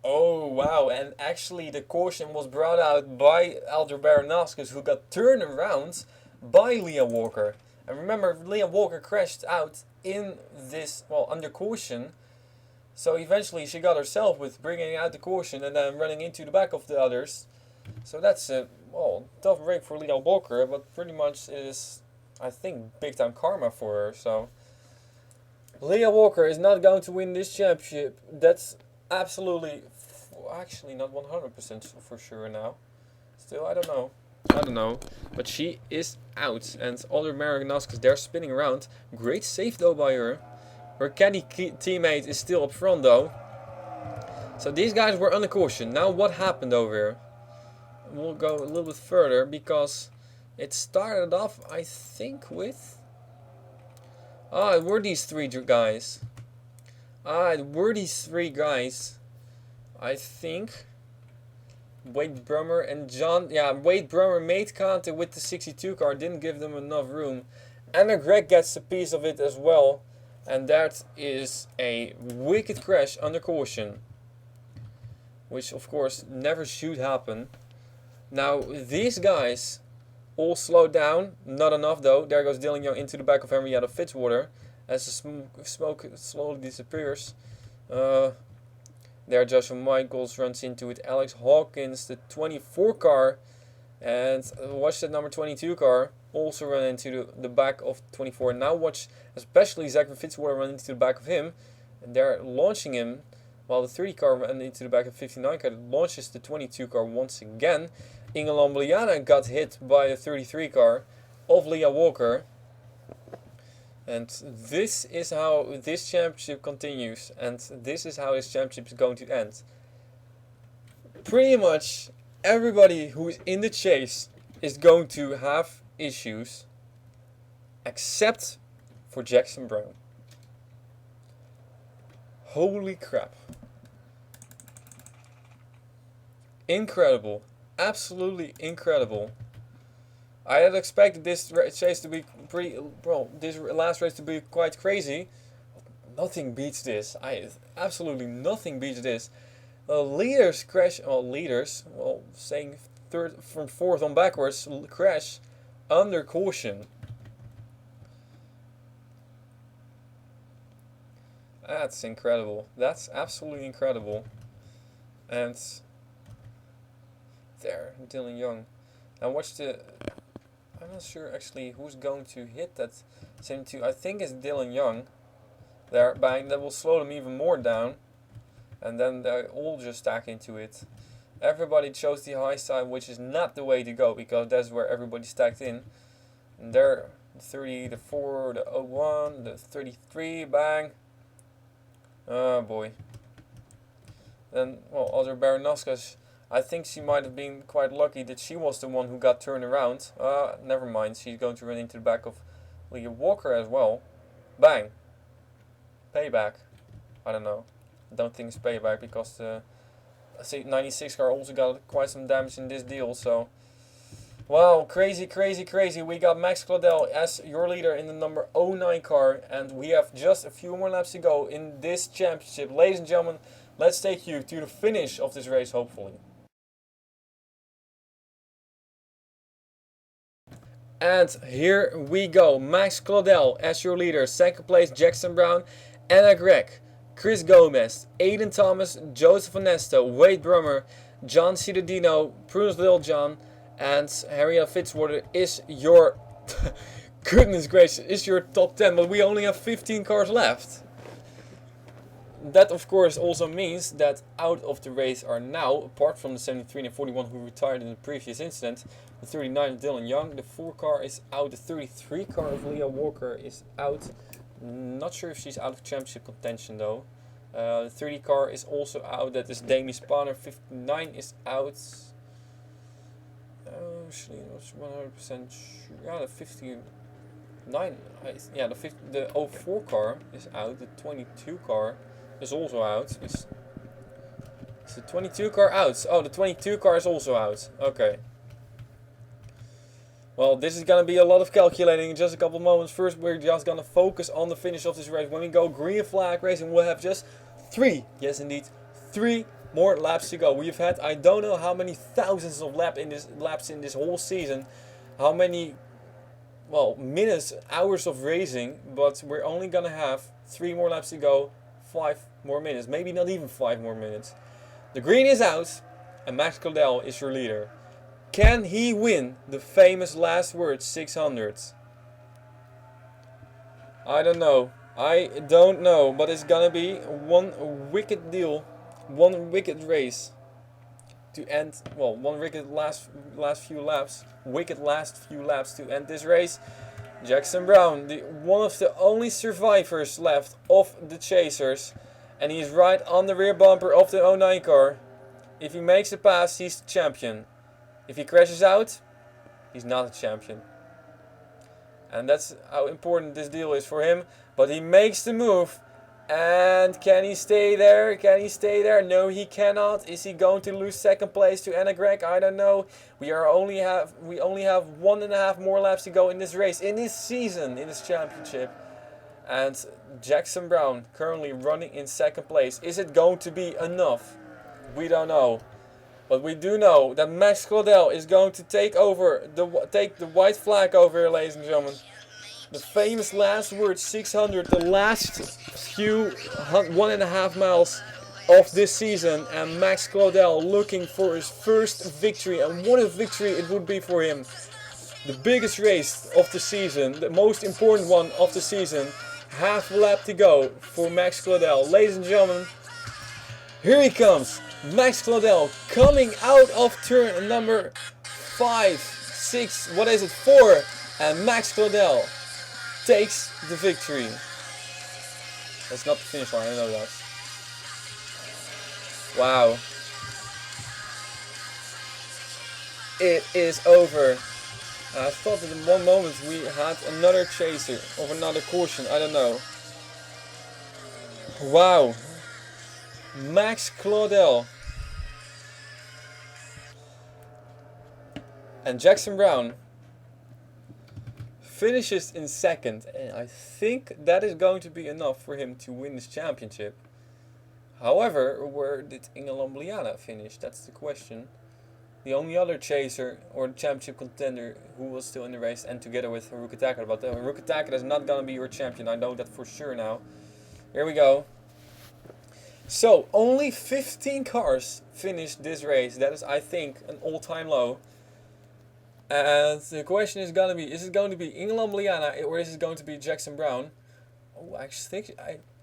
Oh wow, and actually the caution was brought out by Alder Baranowskis, who got turned around by Leah Walker. And remember, Leah Walker crashed out in this, well, under caution. So eventually she got herself with bringing out the caution and then running into the back of the others. So that's a well, tough break for Leah Walker, but pretty much it is, I think, big time karma for her. So Leah Walker is not going to win this championship. That's absolutely, actually not 100% for sure now. Still, I don't know. But she is out, and other Maragnoskas, they're spinning around. Great save though by her. Her caddy teammate is still up front though. So these guys were under caution. Now what happened over here? We'll go a little bit further because it started off, I think, with... it were these three guys. I think Wade Brummer and John... Yeah, Wade Brummer made contact with the 62 car, didn't give them enough room. Anna Gregg gets a piece of it as well. And that is a wicked crash under caution. Which, of course, never should happen. Now, these guys all slowed down. Not enough, though. There goes Dylan Young into the back of Henrietta Fitzwater. As the smoke slowly disappears. There Joshua Michaels runs into it. Alex Hawkins, the 24 car. And watch that number 22 car also run into the back of 24. Now watch especially Zachary Fitzwater run into the back of him. And they're launching him. While the 30 car ran into the back of 59 car. That launches the 22 car once again. Inge Lombliana got hit by the 33 car of Leah Walker. And this is how this championship continues. And this is how this championship is going to end. Pretty much everybody who is in the chase is going to have issues. Except for Jackson Brown. Holy crap. Incredible. Absolutely incredible. I had expected this chase to be pretty, well, this last race to be quite crazy. Nothing beats this. Absolutely nothing beats this. Leaders crash, saying third from fourth on backwards, crash under caution. That's incredible. That's absolutely incredible. And there, Dylan Young. Now watch the... I'm not sure actually who's going to hit that 72. I think it's Dylan Young. There, bang. That will slow them even more down. And then they all just stack into it. Everybody chose the high side, which is not the way to go, because that's where everybody stacked in. And there, the 30, the 4, the 01, the 33, bang. Oh boy. Then, well, other Baronoskas, I think she might have been quite lucky that she was the one who got turned around. Never mind, she's going to run into the back of Leah Walker as well. Bang. Payback. I don't know. I don't think it's payback because the 96 car also got quite some damage in this deal. So, wow, crazy, crazy, crazy. We got Max Claudel as your leader in the number 09 car. And we have just a few more laps to go in this championship. Ladies and gentlemen, let's take you to the finish of this race, hopefully. And here we go. Max Claudel as your leader. Second place, Jackson Brown, Anna Gregg, Chris Gomez, Aiden Thomas, Joseph Onesto, Wade Brummer, John Cittadino, Prudence Littlejohn, and Henrietta Fitzwater is your... goodness gracious, is your top 10. But we only have 15 cars left. That of course also means that out of the race are now, apart from the 73 and 41 who retired in the previous incident, the 39 of Dylan Young, the 4 car is out, the 33 car of Leah Walker is out. Not sure if she's out of championship contention though. The 30 car is also out, that is Demi Spanner. 59 is out. Actually, it was 100% sure. Yeah, the 59, yeah, the 04 car is out, the 22 car is also out. Is the 22 car out? Oh, the 22 car is also out. Okay. Well, this is going to be a lot of calculating in just a couple of moments. First, we're just going to focus on the finish of this race. When we go green flag racing, we'll have just 3, yes indeed, 3 more laps to go. We've had, I don't know how many thousands of laps in this whole season. How many, well, minutes, hours of racing. But we're only going to have 3 more laps to go. 5 more minutes. Maybe not even 5 more minutes. The green is out, and Max Claudel is your leader. Can he win the famous last word 600? I don't know. But it's gonna be one wicked deal, one wicked race to end. Well, one wicked last few laps, to end this race. Jackson Brown, one of the only survivors left of the chasers, and he's right on the rear bumper of the 09 car. If he makes it past, he's the champion. If he crashes out, he's not a champion. And that's how important this deal is for him. But he makes the move. And can he stay there? No, he cannot. Is he going to lose second place to Anna Gregg? I don't know. We only have 1.5 more laps to go in this race, in this season, in this championship. And Jackson Brown currently running in second place. Is it going to be enough? We don't know. But we do know that Max Claudel is going to take the white flag over here, ladies and gentlemen. The famous last word 600, the last few 1.5 miles of this season, and Max Claudel looking for his first victory, and what a victory it would be for him. The biggest race of the season, the most important one of the season, half a lap to go for Max Claudel. Ladies and gentlemen, here he comes. Max Claudel coming out of turn number 5, 6, 4, and Max Claudel takes the victory. That's not the finish line, I know that. Wow. It is over. I thought that in one moment we had another chaser or another caution, I don't know. Wow. Max Claudel and Jackson Brown finishes in second, and I think that is going to be enough for him to win this championship. However, where did Inge Lombliana finish? That's the question. The only other chaser or championship contender who was still in the race, and together with Haruka Takada. But Haruka Takada is not going to be your champion, I know that for sure now. Here we go. So, only 15 cars finished this race. That is, I think, an all-time low. And the question is going to be, is it going to be Inge Lombliana or is it going to be Jackson Brown? Oh, I think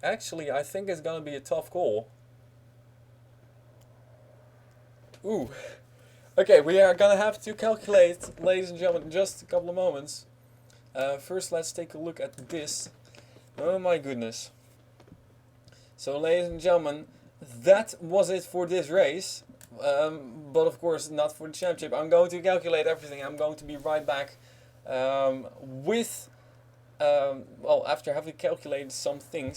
it's going to be a tough call. Ooh. Okay, we are going to have to calculate, ladies and gentlemen, in just a couple of moments. First, let's take a look at this. Oh my goodness. So, ladies and gentlemen, that was it for this race. But of course not for the championship. I'm going to calculate everything. I'm going to be right back after having calculated some things.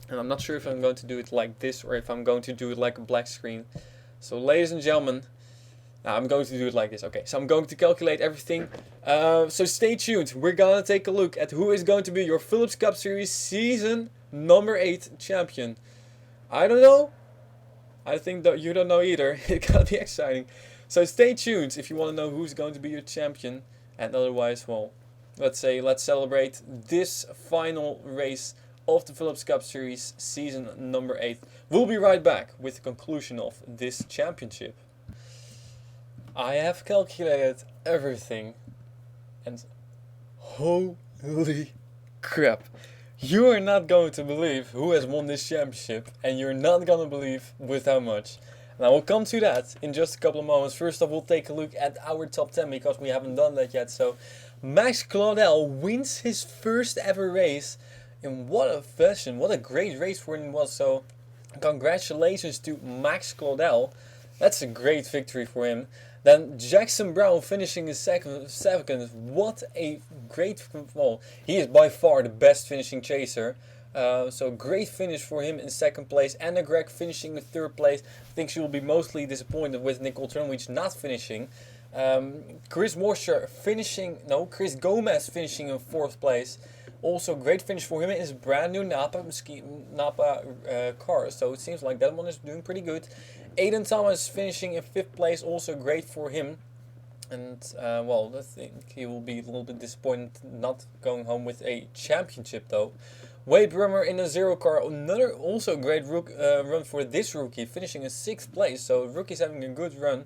And I'm not sure if I'm going to do it like this or if I'm going to do it like a black screen. So ladies and gentlemen, I'm going to do it like this. Okay, so I'm going to calculate everything. So stay tuned. We're going to take a look at who is going to be your Philips Cup Series Season number 8 champion. I don't know. I think that you don't know either. It's gonna be exciting. So stay tuned if you want to know who's going to be your champion. And otherwise, well, let's celebrate this final race of the Philips Cup Series Season number 8. We'll be right back with the conclusion of this championship. I have calculated everything. And holy crap. You are not going to believe who has won this championship, and you're not going to believe with how much. And I will come to that in just a couple of moments. First off, we'll take a look at our top 10 because we haven't done that yet. So, Max Claudel wins his first ever race. And what a fashion, what a great race for him was. So, congratulations to Max Claudel. That's a great victory for him. Then Jackson Brown finishing in second. What a great, well, he is by far the best finishing chaser. So great finish for him in second place. Anna Gregg finishing in third place. I think she will be mostly disappointed with Nicole Turnwich not finishing. Chris Gomez finishing in fourth place. Also great finish for him in his brand new Napa car. So it seems like that one is doing pretty good. Aiden Thomas finishing in 5th place, also great for him. And, well, I think he will be a little bit disappointed not going home with a championship, though. Wade Brummer in a zero car, another also great run for this rookie, finishing in 6th place, so rookie's having a good run.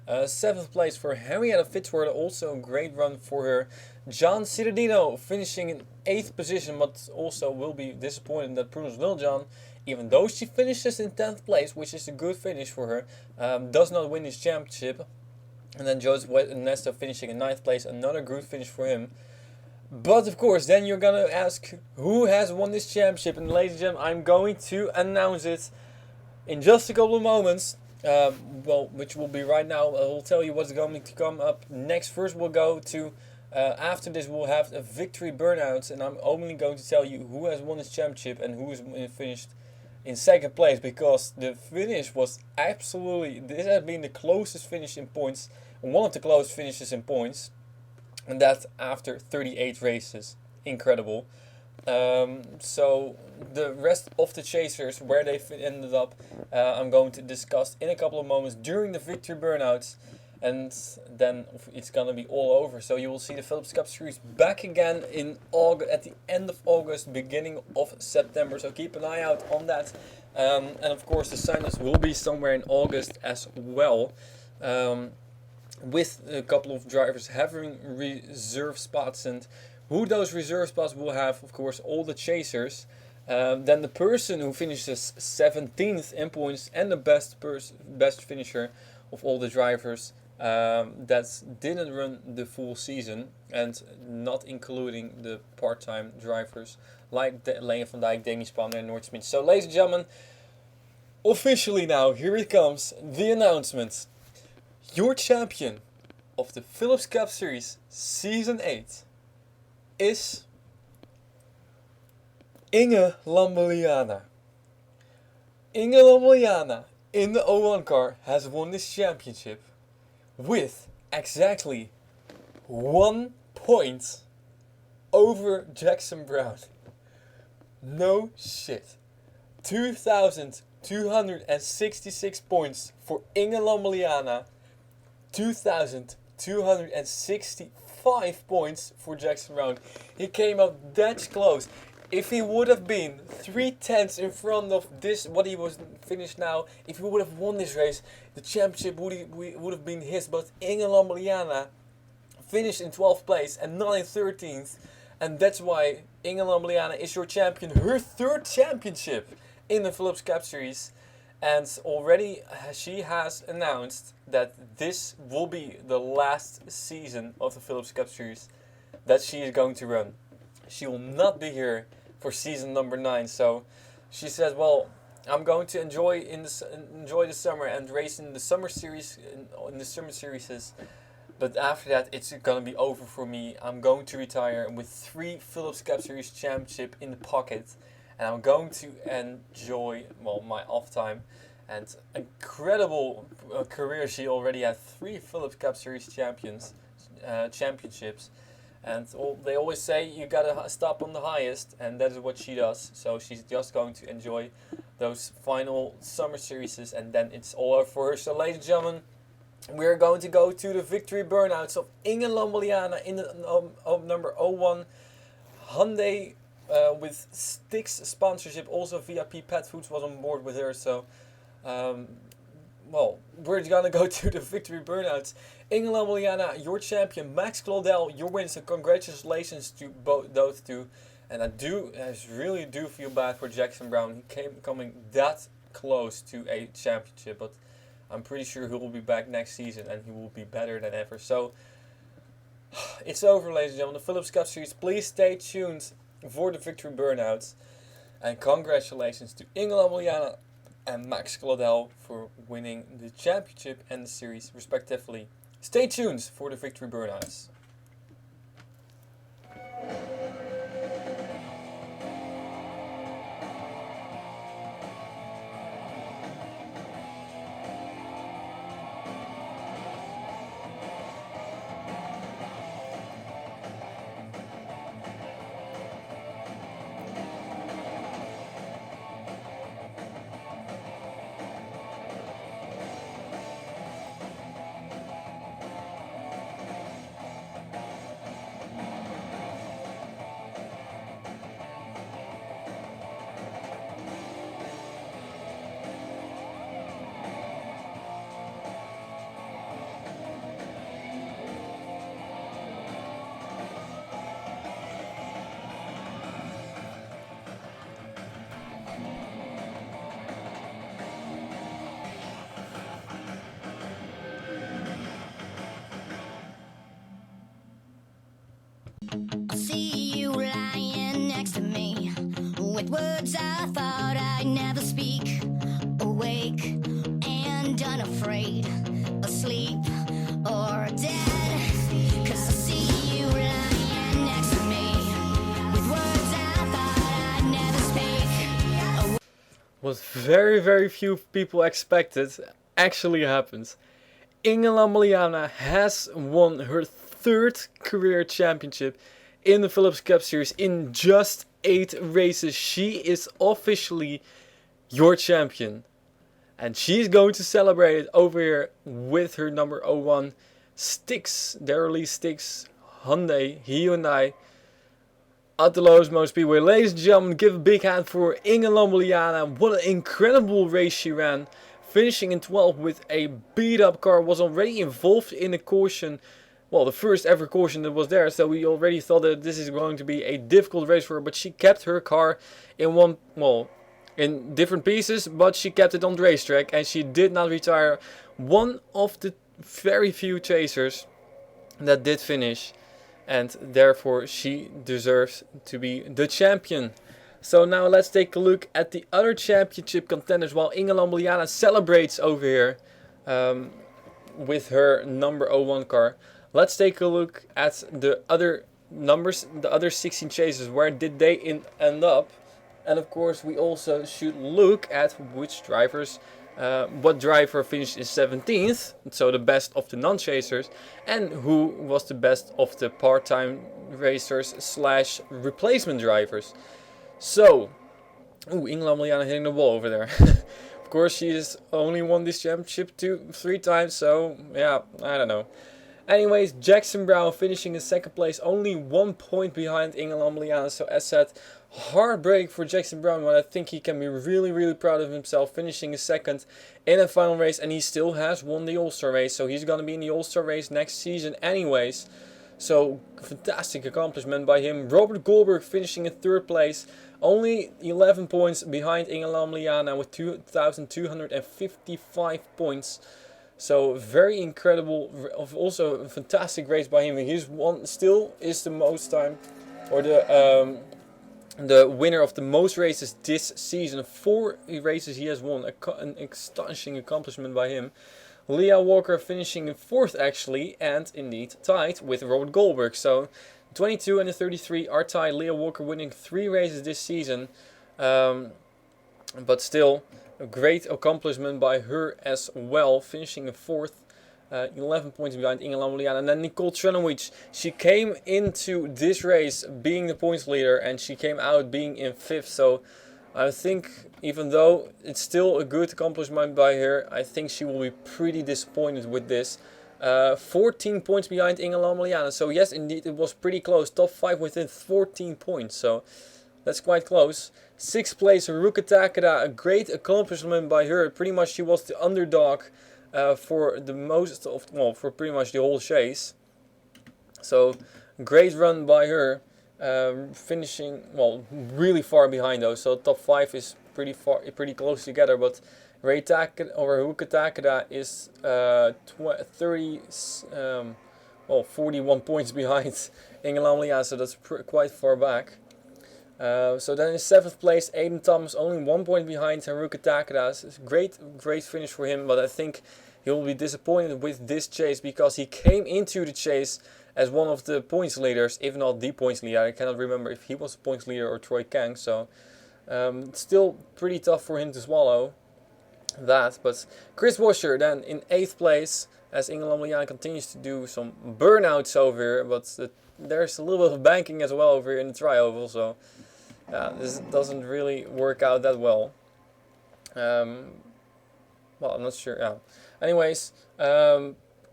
7th place for Henrietta Fitzwater, also a great run for her. John Cittadino finishing in 8th position, but also will be disappointed that Prudence Wiljohn, even though she finishes in 10th place, which is a good finish for her, does not win this championship. And then Joseph Nesto finishing in 9th place, another good finish for him. But of course, then you're gonna ask who has won this championship, and ladies and gentlemen, I'm going to announce it in just a couple of moments. Well, which will be right now. I will tell you what's going to come up next. First, we'll go to after this, we'll have a victory burnouts, and I'm only going to tell you who has won this championship and who is finished in 2nd place, because the finish was absolutely. This has been the closest finish in points, one of the closest finishes in points. And that after 38 races. Incredible. So the rest of the chasers, where they ended up, I'm going to discuss in a couple of moments during the victory burnouts. And then it's going to be all over. So you will see the Philips Cup Series back again in August, at the end of August, beginning of September. So keep an eye out on that. And of course the sign-ups will be somewhere in August as well. With a couple of drivers having reserve spots, and who those reserve spots will have, of course, all the chasers. Then the person who finishes 17th in points and the best finisher of all the drivers that didn't run the full season, and not including the part-time drivers like Lane van Dijk, Demi Spanner and Noord Smit. So ladies and gentlemen, officially now, here it comes, the announcement. Your champion of the Philips Cup Series Season 8 is Inge Lambiliana. Inge Lambiliana in the 01 car has won this championship with exactly 1 point over Jackson Brown. No shit. 2,266 points for Inge Lambiliana. 2,265 points for Jackson Brown. He came out that close. If he would have been 3/10 in front of this, what he was finished now, if he would have won this race, the championship would have been his. But Inge Lambiliana finished in 12th place and not in 13th. And that's why Inge Lambiliana is your champion. Her 3rd championship in the Philips Cup Series. And already she has announced that this will be the last season of the Philips Cup Series that she is going to run. She will not be here for season number 9. So she says, well, I'm going to enjoy the summer and race in the summer series, in the summer series. But after that, it's going to be over for me. I'm going to retire with 3 Philips Cup Series championship in the pocket. And I'm going to enjoy, well, my off time. And incredible career. She already had 3 Philips Cup Series championships. And they always say you gotta stop on the highest, and that is what she does. So she's just going to enjoy those final summer series, and then it's all over for her. So ladies and gentlemen, we're going to go to the victory burnouts of Inge Lambiliana in the number 01 Hyundai. With Stix sponsorship, also VIP Pet Foods was on board with her. So, well, we're gonna go to the victory burnouts. Inge Lambiliana, your champion. Max Claudel, your winner. So congratulations to both those two. And I really do feel bad for Jackson Brown. He coming that close to a championship, but I'm pretty sure he will be back next season and he will be better than ever. So it's over, ladies and gentlemen. The Philips Cup Series. Please stay tuned for the victory burnouts, and congratulations to Inge Lambiliana and Max Claudel for winning the championship and the series respectively. Stay tuned for the victory burnouts. what very few people expected actually happens. Ingela Maliana has won her third career championship in the Philips Cup Series in just 8 races. She is officially your champion. And she's going to celebrate it over here with her number 01 Styx, Darrell Styx Hyundai at the Charlotte Motor Speedway. Ladies and gentlemen, give a big hand for Ingela Maliana. What an incredible race she ran. Finishing in 12th with a beat up car. Was already involved in a caution. Well, the first ever caution that was there. So we already thought that this is going to be a difficult race for her. But she kept her car in in different pieces. But she kept it on the racetrack. And she did not retire. One of the very few chasers that did finish. And therefore she deserves to be the champion. So now let's take a look at the other championship contenders while Ingela Maliana celebrates over here with her number 01 car. Let's take a look at the other numbers, the other 16 chasers. Where did they end up? And of course we also should look at which drivers, what driver finished in 17th, so the best of the non-chasers, and who was the best of the part-time racers slash replacement drivers. So, Ingela Maliana hitting the wall over there. Of course, she has only won this championship 3 times, so yeah, I don't know. Anyways, Jackson Brown finishing in 2nd place, only 1 point behind Ingela Maliana. So as said, heartbreak for Jackson Brown, but I think he can be really proud of himself, finishing in 2nd in a final race, and he still has won the All-Star race, so he's going to be in the All-Star race next season anyways. So, fantastic accomplishment by him. Robert Goldberg finishing in 3rd place, only 11 points behind Ingela Maliana with 2,255 points. So very incredible, also a fantastic race by him. He's won, still is the most time, or the winner of the most races this season. 4 races he has won, an astonishing accomplishment by him. Leah Walker finishing in 4th actually, and indeed tied with Robert Goldberg. So 22 and the 33 are tied. Leah Walker winning 3 races this season, but still a great accomplishment by her as well, finishing in 4th, 11 points behind Ingela Maliana. And then Nicole Trenowich, she came into this race being the points leader, and she came out being in 5th. So I think, even though it's still a good accomplishment by her, I think she will be pretty disappointed with this. 14 points behind Ingela Maliana. So yes, indeed, it was pretty close. Top 5 within 14 points. So that's quite close. 6th place, Haruka Takeda, a great accomplishment by her. Pretty much she was the underdog for for pretty much the whole chase. So great run by her, finishing really far behind though. So top 5 is pretty close together. But Haruka Takeda is 41 points behind Ingela Maliana. So that's quite far back. So then in 7th place, Aiden Thomas, only 1 point behind Haruka Takeda. It's a great finish for him, but I think he will be disappointed with this chase because he came into the chase as one of the points leaders, if not the points leader. I cannot remember if he was the points leader or Troy Kang, so still pretty tough for him to swallow that. But Chris Washer then in 8th place, as Ingela Maliana continues to do some burnouts over here, but there's a little bit of banking as well over here in the tri-oval, so this doesn't really work out that well. I'm not sure. Yeah. Anyways,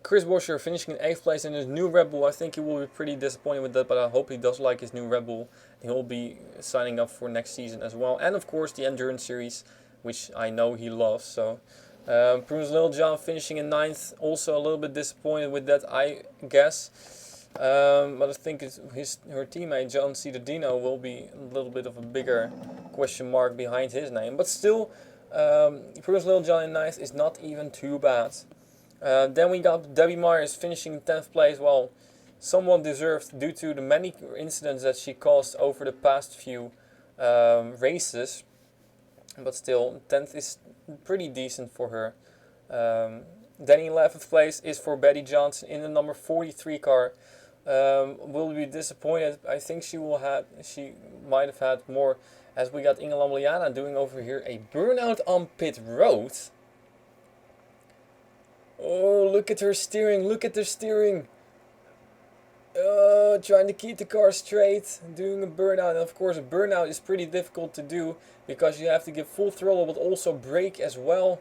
Chris Washer finishing in 8th place in his new Red Bull. I think he will be pretty disappointed with that, but I hope he does like his new Red Bull. He will be signing up for next season as well. And of course the Endurance Series, which I know he loves. So Prudence Littlejohn finishing in 9th. Also a little bit disappointed with that, I guess. But I think her teammate John Cittadino will be a little bit of a bigger question mark behind his name. But still, Prudence Littlejohn in 9th is not even too bad. Then we got Debbie Myers finishing in 10th place. Well, somewhat deserved due to the many incidents that she caused over the past few races. But still, 10th is pretty decent for her. Then 11th place is for Betty Johnson in the number 43 car. will be disappointed. I think she might have had more, as we got Inge Lambliana doing over here a burnout on pit road. Oh, look at her steering, look at the steering. Trying to keep the car straight, doing a burnout. And of course, a burnout is pretty difficult to do because you have to give full throttle but also brake as well.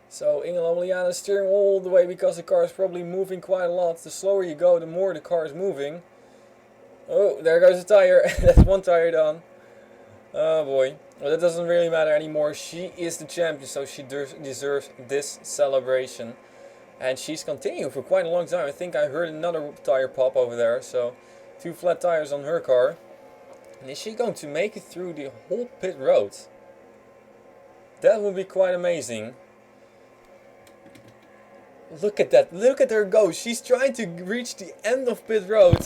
So Inge Lambliana is steering all the way because the car is probably moving quite a lot. The slower you go, the more the car is moving. Oh, there goes the tire. That's one tire done. Oh boy. Well, that doesn't really matter anymore. She is the champion, so she deserves this celebration. And she's continuing for quite a long time. I think I heard another tire pop over there. So 2 flat tires on her car. And is she going to make it through the whole pit road? That would be quite amazing. Look at that. Look at her go. She's trying to reach the end of pit road.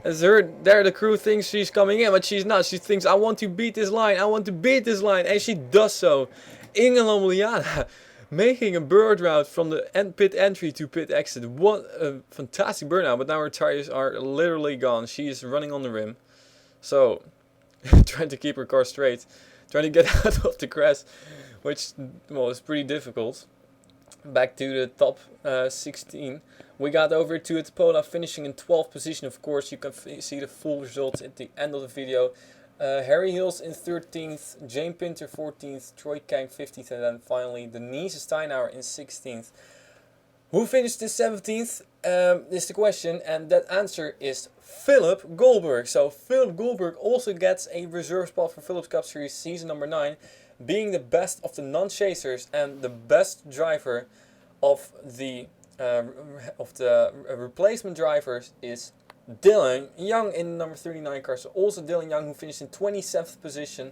As the crew thinks she's coming in, but she's not. She thinks, I want to beat this line. I want to beat this line. And she does so. Inge Lambliana making a bird route from the pit entry to pit exit. What a fantastic burnout. But now her tires are literally gone. She is running on the rim. So, trying to keep her car straight. Trying to get out of the crash. Which, well, is pretty difficult. Back to the top 16. We got over to it, Pola finishing in 12th position. Of course, you can see the full results at the end of the video. Harry Hills in 13th, Jane Pinter 14th, Troy Kang 15th, and then finally Denise Steinauer in 16th. Who finished in 17th is the question, and that answer is Philip Goldberg. So Philip Goldberg also gets a reserve spot for Philips Cup Series season number 9. Being the best of the non-chasers and the best driver of the replacement drivers is Dylan Young in number 39 car. So also Dylan Young, who finished in 27th position,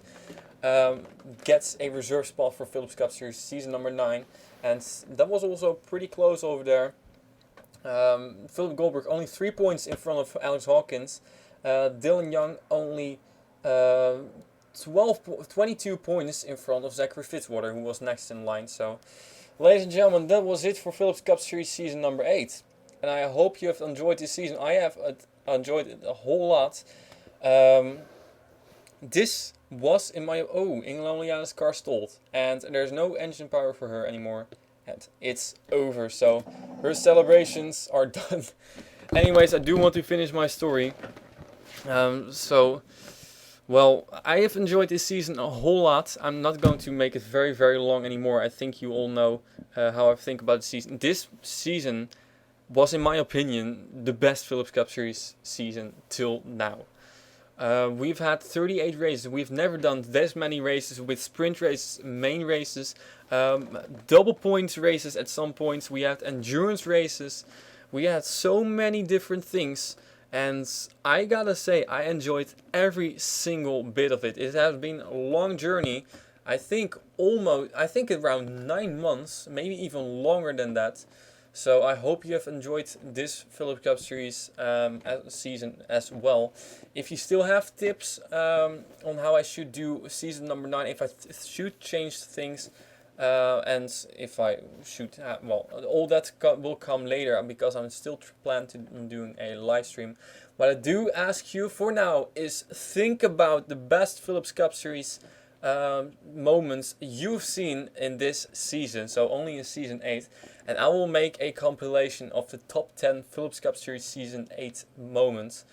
gets a reserve spot for Philips Cup Series season number 9. And that was also pretty close over there. Philip Goldberg only 3 points in front of Alex Hawkins. Dylan Young only 22 points in front of Zachary Fitzwater, who was next in line. So, ladies and gentlemen, that was it for Philips Cup Series season number 8. And I hope you have enjoyed this season. I have enjoyed it a whole lot. This was in my... Oh, Inge Lambliana's car stalled. And there's no engine power for her anymore. And it's over. So, her celebrations are done. Anyways, I do want to finish my story. Well, I have enjoyed this season a whole lot. I'm not going to make it very, very long anymore. I think you all know how I think about the season. This season was, in my opinion, the best Philips Cup Series season till now. We've had 38 races. We've never done this many races with sprint races, main races, double points races at some points. We had endurance races. We had so many different things. And I gotta say, I enjoyed every single bit of it. It has been a long journey. I think around 9 months, maybe even longer than that. So I hope you have enjoyed this Philips Cup Series season as well. If you still have tips on how I should do season number 9, if I should change things, and if I should have, well, all that will come later because I'm still planning on doing a live stream. What I do ask you for now is think about the best Philips Cup Series moments you've seen in this season, so only in season 8, and I will make a compilation of the top 10 Philips Cup Series season 8 moments.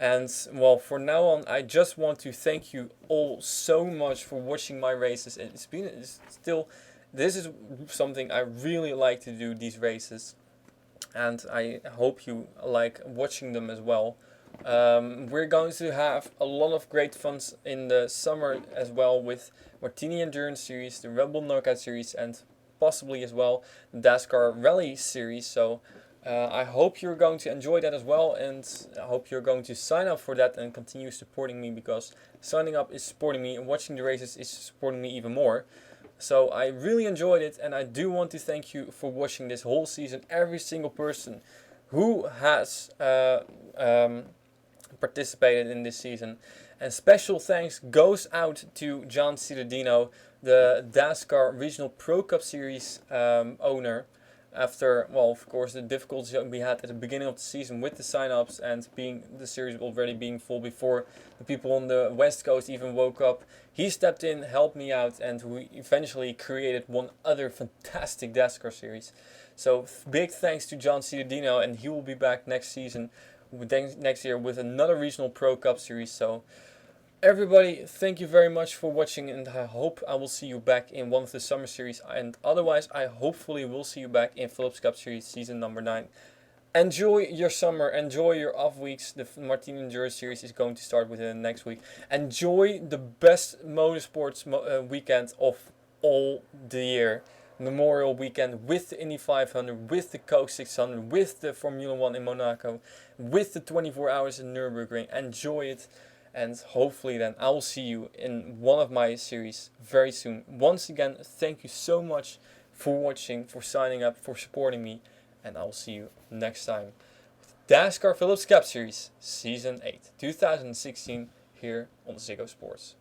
And well, for now on, I just want to thank you all so much for watching my races. This is something I really like to do, these races, and I hope you like watching them as well. We're going to have a lot of great fun in the summer as well with Martini Endurance Series, the Red Bull Knockout Series, and possibly as well the Dascar Rally Series. So I hope you're going to enjoy that as well, and I hope you're going to sign up for that and continue supporting me, because signing up is supporting me and watching the races is supporting me even more. So I really enjoyed it, and I do want to thank you for watching this whole season. Every single person who has participated in this season. And special thanks goes out to John Cittadino, the Dascar Regional Pro Cup Series owner. after, well, of course, the difficulties that we had at the beginning of the season with the sign-ups and the series already being full before the people on the West Coast even woke up. He stepped in, helped me out, and we eventually created one other fantastic Dascar series. So big thanks to John Ciudadino, and he will be back next year with another Regional Pro Cup series. So everybody, thank you very much for watching, and I hope I will see you back in one of the summer series, and otherwise I hopefully will see you back in Philips Cup Series season number 9. Enjoy your summer, enjoy your off weeks. The Martini Enduro series is going to start within the next week. Enjoy the best motorsports weekend of all the year. Memorial weekend with the Indy 500, with the Coke 600, with the Formula 1 in Monaco, with the 24 hours in Nürburgring. Enjoy it. And hopefully then I will see you in one of my series very soon. Once again, thank you so much for watching, for signing up, for supporting me. And I will see you next time with Dascar Philips Cup Series Season 8, 2016 here on Ziggo Sports.